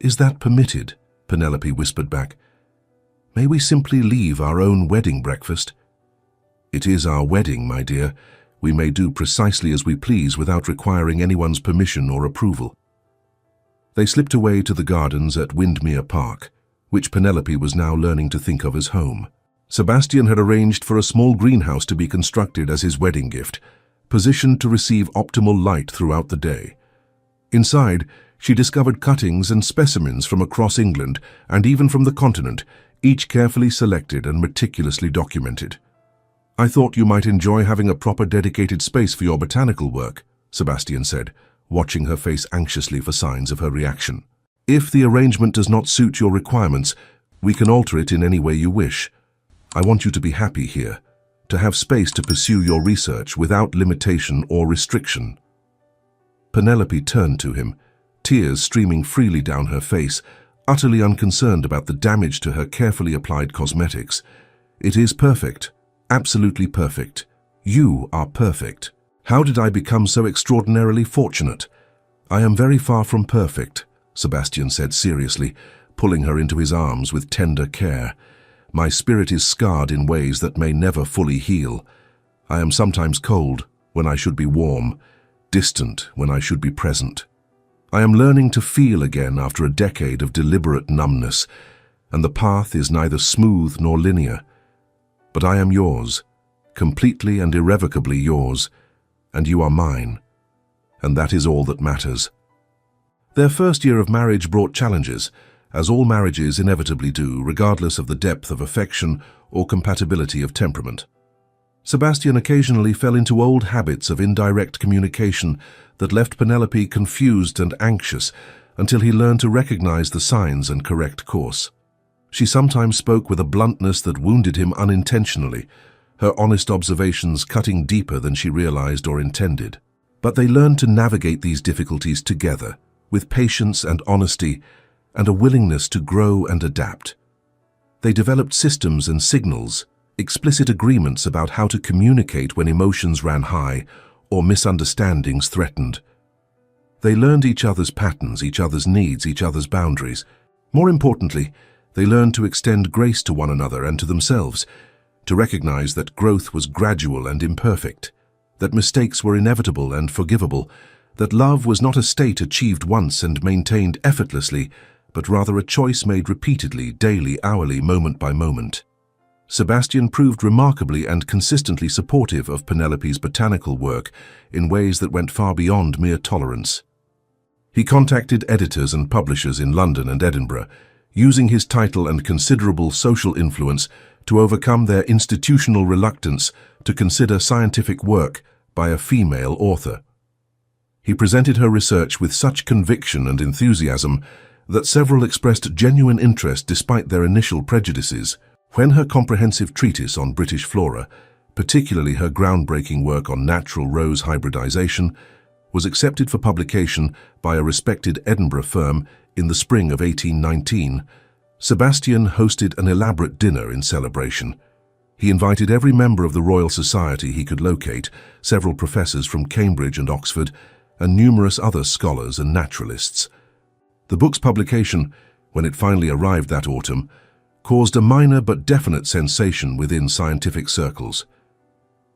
"Is that permitted?" Penelope whispered back. "May we simply leave our own wedding breakfast?" "It is our wedding, my dear. We may do precisely as we please without requiring anyone's permission or approval." They slipped away to the gardens at Windermere Park, which Penelope was now learning to think of as home. Sebastian had arranged for a small greenhouse to be constructed as his wedding gift, positioned to receive optimal light throughout the day. Inside, she discovered cuttings and specimens from across England and even from the continent, each carefully selected and meticulously documented. "I thought you might enjoy having a proper dedicated space for your botanical work," Sebastian said, watching her face anxiously for signs of her reaction. "If the arrangement does not suit your requirements, we can alter it in any way you wish. I want you to be happy here, to have space to pursue your research without limitation or restriction." Penelope turned to him, tears streaming freely down her face, utterly unconcerned about the damage to her carefully applied cosmetics. "It is perfect, absolutely perfect. You are perfect. How did I become so extraordinarily fortunate?" "I am very far from perfect," Sebastian said seriously, pulling her into his arms with tender care. "My spirit is scarred in ways that may never fully heal. I am sometimes cold when I should be warm, distant when I should be present. I am learning to feel again after a decade of deliberate numbness, and the path is neither smooth nor linear. But I am yours, completely and irrevocably yours, and you are mine, and that is all that matters." Their first year of marriage brought challenges, as all marriages inevitably do, regardless of the depth of affection or compatibility of temperament. Sebastian occasionally fell into old habits of indirect communication that left Penelope confused and anxious until he learned to recognize the signs and correct course. She sometimes spoke with a bluntness that wounded him unintentionally, her honest observations cutting deeper than she realized or intended. But they learned to navigate these difficulties together, with patience and honesty, and a willingness to grow and adapt. They developed systems and signals, explicit agreements about how to communicate when emotions ran high or misunderstandings threatened. They learned each other's patterns, each other's needs, each other's boundaries. More importantly, they learned to extend grace to one another and to themselves, to recognize that growth was gradual and imperfect, that mistakes were inevitable and forgivable, that love was not a state achieved once and maintained effortlessly, but rather a choice made repeatedly, daily, hourly, moment by moment. Sebastian proved remarkably and consistently supportive of Penelope's botanical work in ways that went far beyond mere tolerance. He contacted editors and publishers in London and Edinburgh, using his title and considerable social influence to overcome their institutional reluctance to consider scientific work by a female author. He presented her research with such conviction and enthusiasm that several expressed genuine interest despite their initial prejudices. When her comprehensive treatise on British flora, particularly her groundbreaking work on natural rose hybridization, was accepted for publication by a respected Edinburgh firm in the spring of 1819, Sebastian hosted an elaborate dinner in celebration. He invited every member of the Royal Society he could locate, several professors from Cambridge and Oxford, and numerous other scholars and naturalists. The book's publication, when it finally arrived that autumn, caused a minor but definite sensation within scientific circles.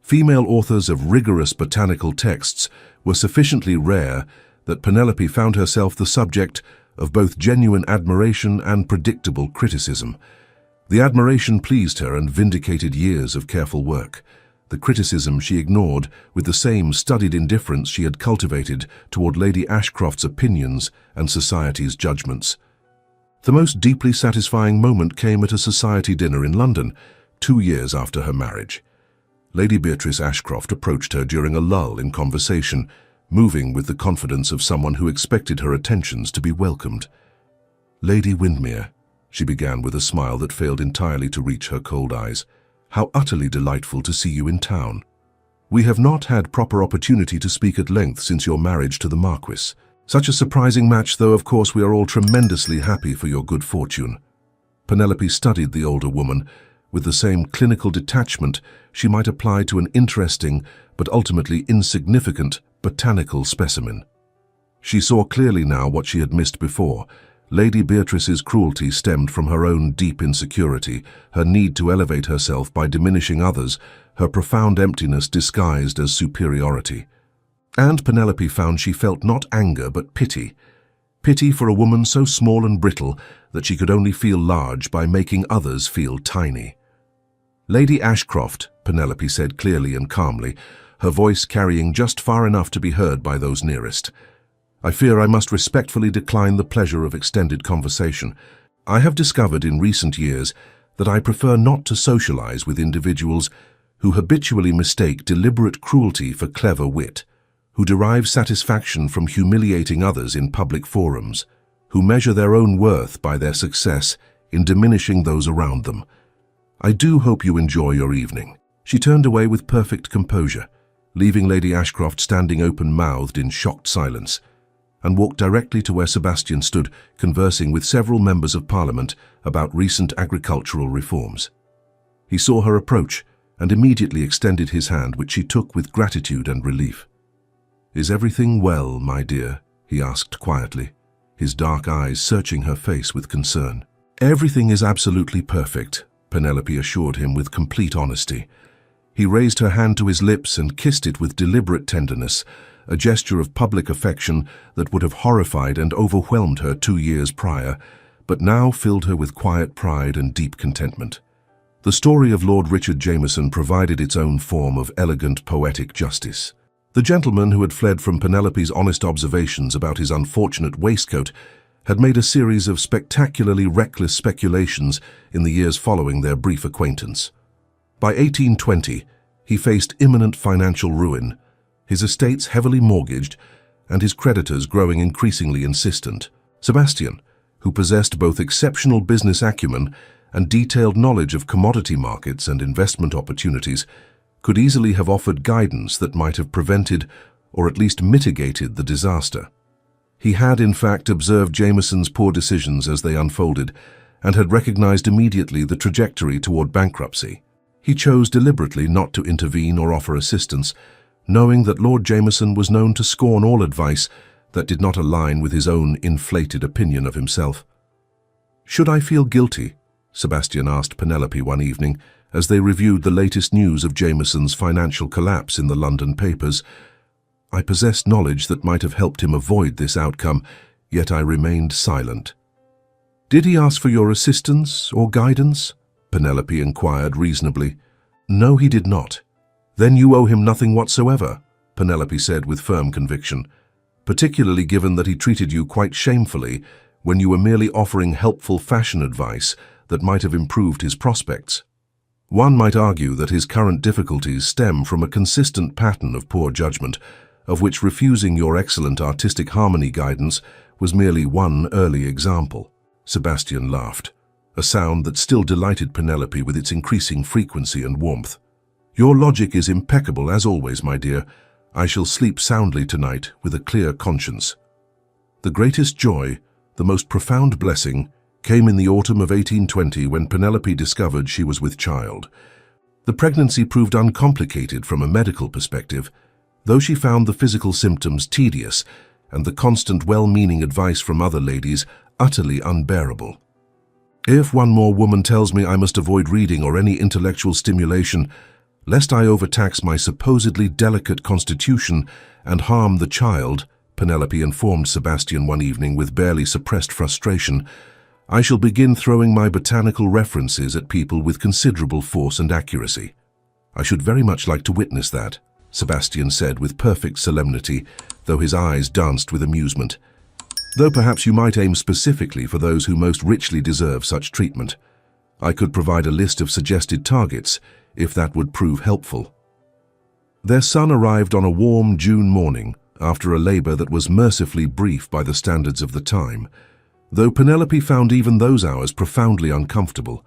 Female authors of rigorous botanical texts were sufficiently rare that Penelope found herself the subject of both genuine admiration and predictable criticism. The admiration pleased her and vindicated years of careful work. The criticism she ignored with the same studied indifference she had cultivated toward Lady Ashcroft's opinions and society's judgments. The most deeply satisfying moment came at a society dinner in London, 2 years after her marriage. Lady Beatrice Ashcroft approached her during a lull in conversation, moving with the confidence of someone who expected her attentions to be welcomed. "Lady Windermere," she began with a smile that failed entirely to reach her cold eyes, "how utterly delightful to see you in town. We have not had proper opportunity to speak at length since your marriage to the Marquess. Such a surprising match, though of course we are all tremendously happy for your good fortune." Penelope studied the older woman with the same clinical detachment she might apply to an interesting but ultimately insignificant botanical specimen. She saw clearly now what she had missed before. Lady Beatrice's cruelty stemmed from her own deep insecurity, her need to elevate herself by diminishing others, her profound emptiness disguised as superiority. And Penelope found she felt not anger but pity. Pity for a woman so small and brittle that she could only feel large by making others feel tiny. "Lady Ashcroft," Penelope said clearly and calmly, her voice carrying just far enough to be heard by those nearest. "I fear I must respectfully decline the pleasure of extended conversation. I have discovered in recent years that I prefer not to socialize with individuals who habitually mistake deliberate cruelty for clever wit, who derive satisfaction from humiliating others in public forums, who measure their own worth by their success in diminishing those around them. I do hope you enjoy your evening." She turned away with perfect composure, leaving Lady Ashcroft standing open-mouthed in shocked silence, and walked directly to where Sebastian stood, conversing with several members of Parliament about recent agricultural reforms. He saw her approach and immediately extended his hand, which she took with gratitude and relief. "Is everything well, my dear?" he asked quietly, his dark eyes searching her face with concern. "Everything is absolutely perfect," Penelope assured him with complete honesty. He raised her hand to his lips and kissed it with deliberate tenderness, a gesture of public affection that would have horrified and overwhelmed her 2 years prior, but now filled her with quiet pride and deep contentment. The story of Lord Richard Jameson provided its own form of elegant, poetic justice. The gentleman who had fled from Penelope's honest observations about his unfortunate waistcoat had made a series of spectacularly reckless speculations in the years following their brief acquaintance. By 1820, he faced imminent financial ruin, his estates heavily mortgaged, and his creditors growing increasingly insistent. Sebastian, who possessed both exceptional business acumen and detailed knowledge of commodity markets and investment opportunities, could easily have offered guidance that might have prevented or at least mitigated the disaster. He had, in fact, observed Jameson's poor decisions as they unfolded and had recognized immediately the trajectory toward bankruptcy. He chose deliberately not to intervene or offer assistance, knowing that Lord Jameson was known to scorn all advice that did not align with his own inflated opinion of himself. "Should I feel guilty?" Sebastian asked Penelope one evening as they reviewed the latest news of Jameson's financial collapse in the London papers. "I possessed knowledge that might have helped him avoid this outcome, yet I remained silent." "Did he ask for your assistance or guidance?" Penelope inquired reasonably. "No, he did not." "Then you owe him nothing whatsoever," Penelope said with firm conviction, "particularly given that he treated you quite shamefully when you were merely offering helpful fashion advice that might have improved his prospects. One might argue that his current difficulties stem from a consistent pattern of poor judgment, of which refusing your excellent artistic harmony guidance was merely one early example." Sebastian laughed, a sound that still delighted Penelope with its increasing frequency and warmth. "Your logic is impeccable as always, my dear. I shall sleep soundly tonight with a clear conscience." The greatest joy, the most profound blessing, came in the autumn of 1820 when Penelope discovered she was with child. The pregnancy proved uncomplicated from a medical perspective, though she found the physical symptoms tedious and the constant well-meaning advice from other ladies utterly unbearable. "If one more woman tells me I must avoid reading or any intellectual stimulation, lest I overtax my supposedly delicate constitution and harm the child," Penelope informed Sebastian one evening with barely suppressed frustration, "I shall begin throwing my botanical references at people with considerable force and accuracy." "I should very much like to witness that," Sebastian said with perfect solemnity, though his eyes danced with amusement. "Though perhaps you might aim specifically for those who most richly deserve such treatment. I could provide a list of suggested targets, if that would prove helpful." Their son arrived on a warm June morning, after a labor that was mercifully brief by the standards of the time, though Penelope found even those hours profoundly uncomfortable,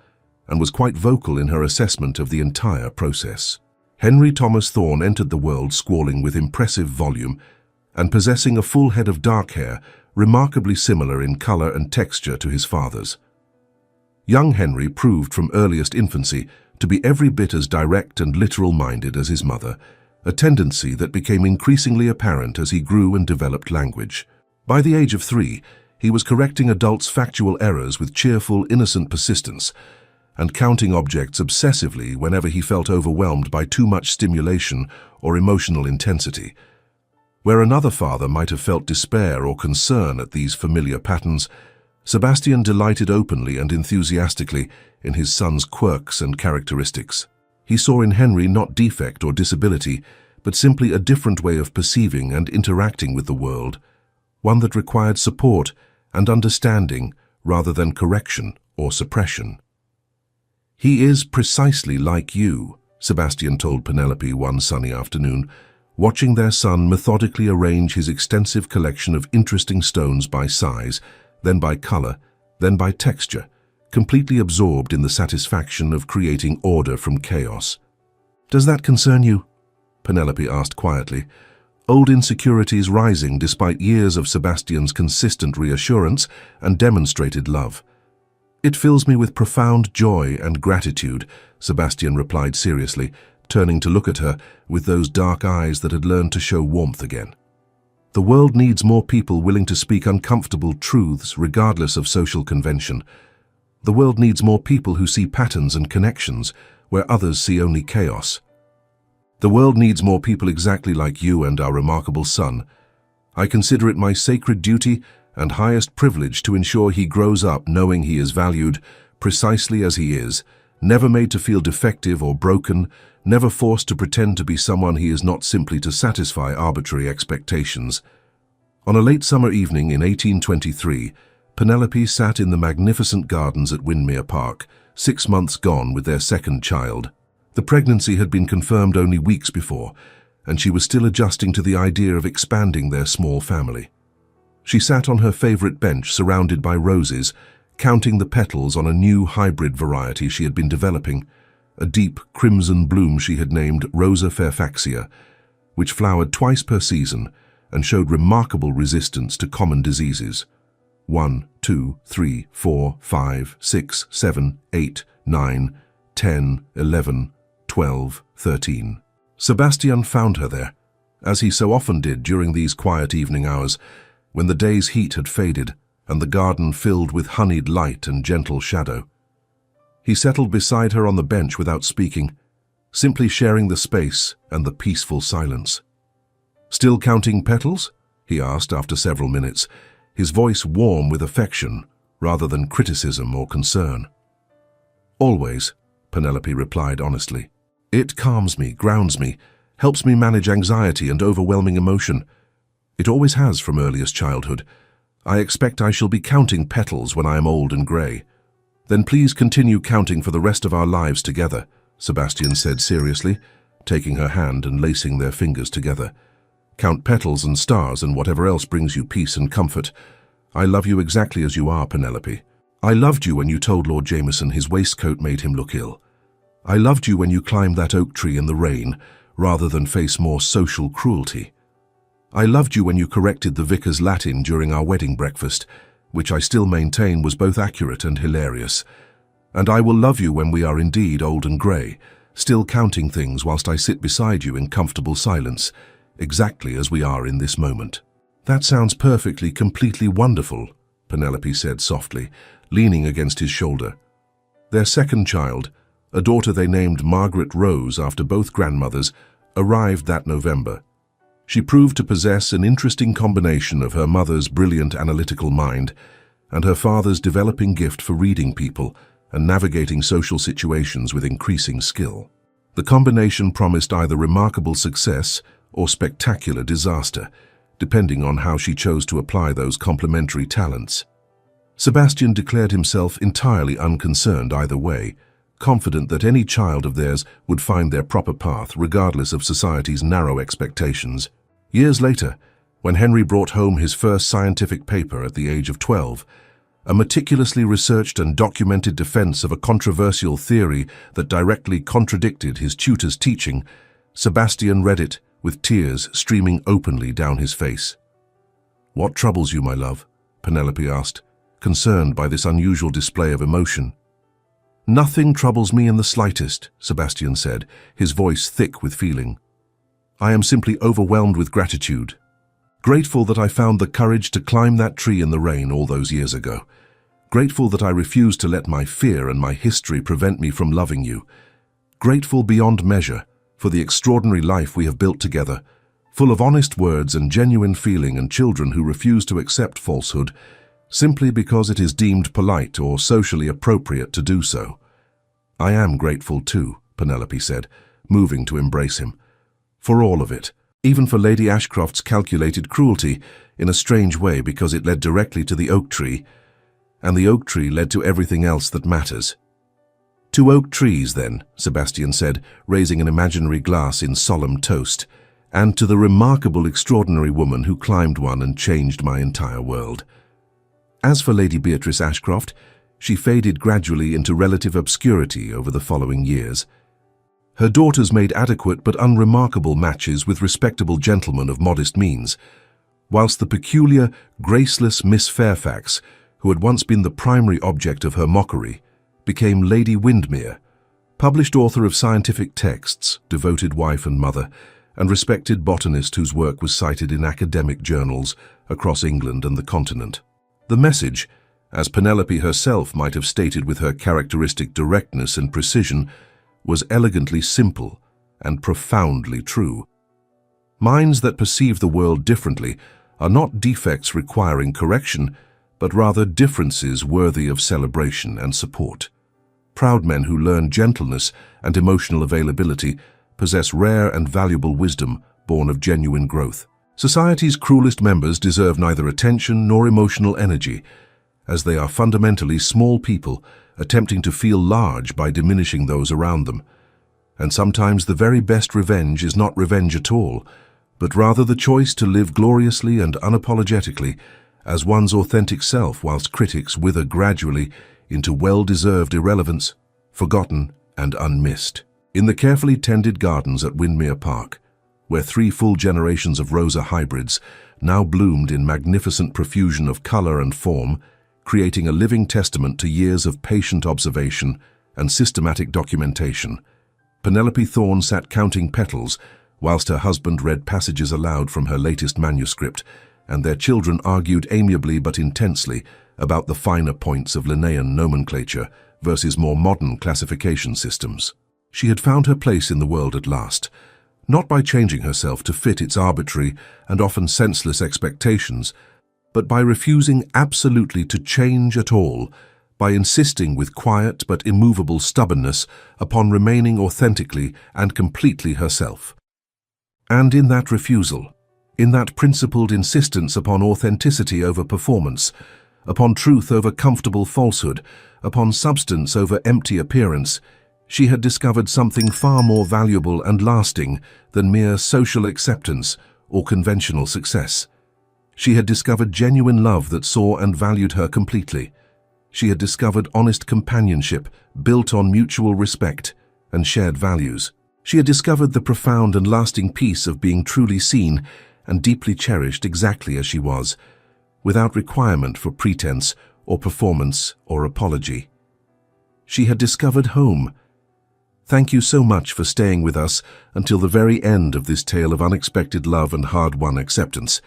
and was quite vocal in her assessment of the entire process. Henry Thomas Thorne entered the world squalling with impressive volume, and possessing a full head of dark hair, remarkably similar in color and texture to his father's. Young Henry proved from earliest infancy to be every bit as direct and literal-minded as his mother, a tendency that became increasingly apparent as he grew and developed language. By the age of 3, he was correcting adults' factual errors with cheerful, innocent persistence, and counting objects obsessively whenever he felt overwhelmed by too much stimulation or emotional intensity. Where another father might have felt despair or concern at these familiar patterns, Sebastian delighted openly and enthusiastically in his son's quirks and characteristics. He saw in Henry not defect or disability, but simply a different way of perceiving and interacting with the world, one that required support and understanding rather than correction or suppression. "He is precisely like you," Sebastian told Penelope one sunny afternoon, watching their son methodically arrange his extensive collection of interesting stones by size, then by color, then by texture, completely absorbed in the satisfaction of creating order from chaos. "Does that concern you?" Penelope asked quietly, old insecurities rising despite years of Sebastian's consistent reassurance and demonstrated love. "It fills me with profound joy and gratitude," Sebastian replied seriously, turning to look at her with those dark eyes that had learned to show warmth again. "The world needs more people willing to speak uncomfortable truths regardless of social convention. The world needs more people who see patterns and connections where others see only chaos. The world needs more people exactly like you and our remarkable son. I consider it my sacred duty and highest privilege to ensure he grows up knowing he is valued precisely as he is, never made to feel defective or broken, never forced to pretend to be someone he is not simply to satisfy arbitrary expectations." On a late summer evening in 1823, Penelope sat in the magnificent gardens at Windermere Park, 6 months gone with their second child. The pregnancy had been confirmed only weeks before, and she was still adjusting to the idea of expanding their small family. She sat on her favorite bench surrounded by roses, counting the petals on a new hybrid variety she had been developing, a deep crimson bloom she had named Rosa Fairfaxia, which flowered twice per season and showed remarkable resistance to common diseases. 1, 2, 3, 4, 5, 6, 7, 8, 9, 10, 11, 12, 13. Sebastian found her there, as he so often did during these quiet evening hours, when the day's heat had faded and the garden filled with honeyed light and gentle shadow. He settled beside her on the bench without speaking, simply sharing the space and the peaceful silence. "Still counting petals?" he asked after several minutes, his voice warm with affection rather than criticism or concern. "Always," Penelope replied honestly. "It calms me, grounds me, helps me manage anxiety and overwhelming emotion. It always has from earliest childhood. I expect I shall be counting petals when I am old and grey." "Then please continue counting for the rest of our lives together," Sebastian said seriously, taking her hand and lacing their fingers together. "Count petals and stars and whatever else brings you peace and comfort. I love you exactly as you are, Penelope. I loved you when you told Lord Jameson his waistcoat made him look ill. I loved you when you climbed that oak tree in the rain, rather than face more social cruelty. I loved you when you corrected the vicar's Latin during our wedding breakfast, which I still maintain was both accurate and hilarious. And I will love you when we are indeed old and grey, still counting things whilst I sit beside you in comfortable silence, exactly as we are in this moment." "That sounds perfectly, completely wonderful," Penelope said softly, leaning against his shoulder. Their second child, a daughter they named Margaret Rose after both grandmothers, arrived that November. She proved to possess an interesting combination of her mother's brilliant analytical mind and her father's developing gift for reading people and navigating social situations with increasing skill. The combination promised either remarkable success or spectacular disaster, depending on how she chose to apply those complementary talents. Sebastian declared himself entirely unconcerned either way, confident that any child of theirs would find their proper path regardless of society's narrow expectations. Years later, when Henry brought home his first scientific paper at the age of 12, a meticulously researched and documented defense of a controversial theory that directly contradicted his tutor's teaching, Sebastian read it with tears streaming openly down his face. "What troubles you, my love?" Penelope asked, concerned by this unusual display of emotion. "Nothing troubles me in the slightest," Sebastian said, his voice thick with feeling. "I am simply overwhelmed with gratitude." Grateful that I found the courage to climb that tree in the rain all those years ago. Grateful that I refused to let my fear and my history prevent me from loving you. Grateful beyond measure for the extraordinary life we have built together, full of honest words and genuine feeling, and children who refuse to accept falsehood simply because it is deemed polite or socially appropriate to do so. I am grateful too, Penelope said, moving to embrace him. For all of it, even for Lady Ashcroft's calculated cruelty, in a strange way because it led directly to the oak tree, and the oak tree led to everything else that matters. 2 oak trees, then, Sebastian said, raising an imaginary glass in solemn toast, and to the remarkable, extraordinary woman who climbed one and changed my entire world. As for Lady Beatrice Ashcroft, she faded gradually into relative obscurity over the following years. Her daughters made adequate but unremarkable matches with respectable gentlemen of modest means, whilst the peculiar, graceless Miss Fairfax, who had once been the primary object of her mockery, became Lady Windermere, published author of scientific texts, devoted wife and mother, and respected botanist whose work was cited in academic journals across England and the continent. The message, as Penelope herself might have stated with her characteristic directness and precision, was elegantly simple and profoundly true. Minds that perceive the world differently are not defects requiring correction, but rather differences worthy of celebration and support. Proud men who learn gentleness and emotional availability possess rare and valuable wisdom born of genuine growth. Society's cruelest members deserve neither attention nor emotional energy, as they are fundamentally small people attempting to feel large by diminishing those around them. And sometimes the very best revenge is not revenge at all, but rather the choice to live gloriously and unapologetically as one's authentic self, whilst critics wither gradually into well-deserved irrelevance, forgotten and unmissed. In the carefully tended gardens at Windermere Park, where 3 full generations of Rosa hybrids now bloomed in magnificent profusion of colour and form, creating a living testament to years of patient observation and systematic documentation, Penelope Thorne sat counting petals whilst her husband read passages aloud from her latest manuscript, and their children argued amiably but intensely about the finer points of Linnaean nomenclature versus more modern classification systems. She had found her place in the world at last, not by changing herself to fit its arbitrary and often senseless expectations, but by refusing absolutely to change at all, by insisting with quiet but immovable stubbornness upon remaining authentically and completely herself. And in that refusal, in that principled insistence upon authenticity over performance, upon truth over comfortable falsehood, upon substance over empty appearance, she had discovered something far more valuable and lasting than mere social acceptance or conventional success. She had discovered genuine love that saw and valued her completely. She had discovered honest companionship built on mutual respect and shared values. She had discovered the profound and lasting peace of being truly seen and deeply cherished exactly as she was, without requirement for pretense or performance or apology. She had discovered home. Thank you so much for staying with us until the very end of this tale of unexpected love and hard-won acceptance.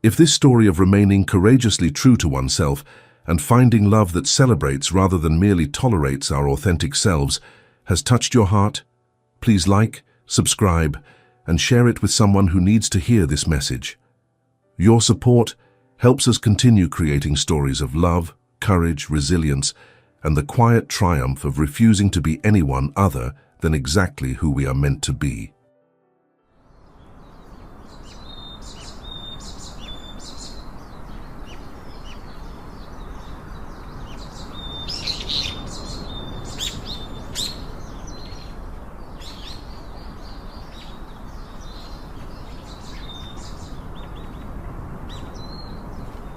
If this story of remaining courageously true to oneself and finding love that celebrates rather than merely tolerates our authentic selves has touched your heart, please like, subscribe, and share it with someone who needs to hear this message. Your support helps us continue creating stories of love, courage, resilience, and the quiet triumph of refusing to be anyone other than exactly who we are meant to be.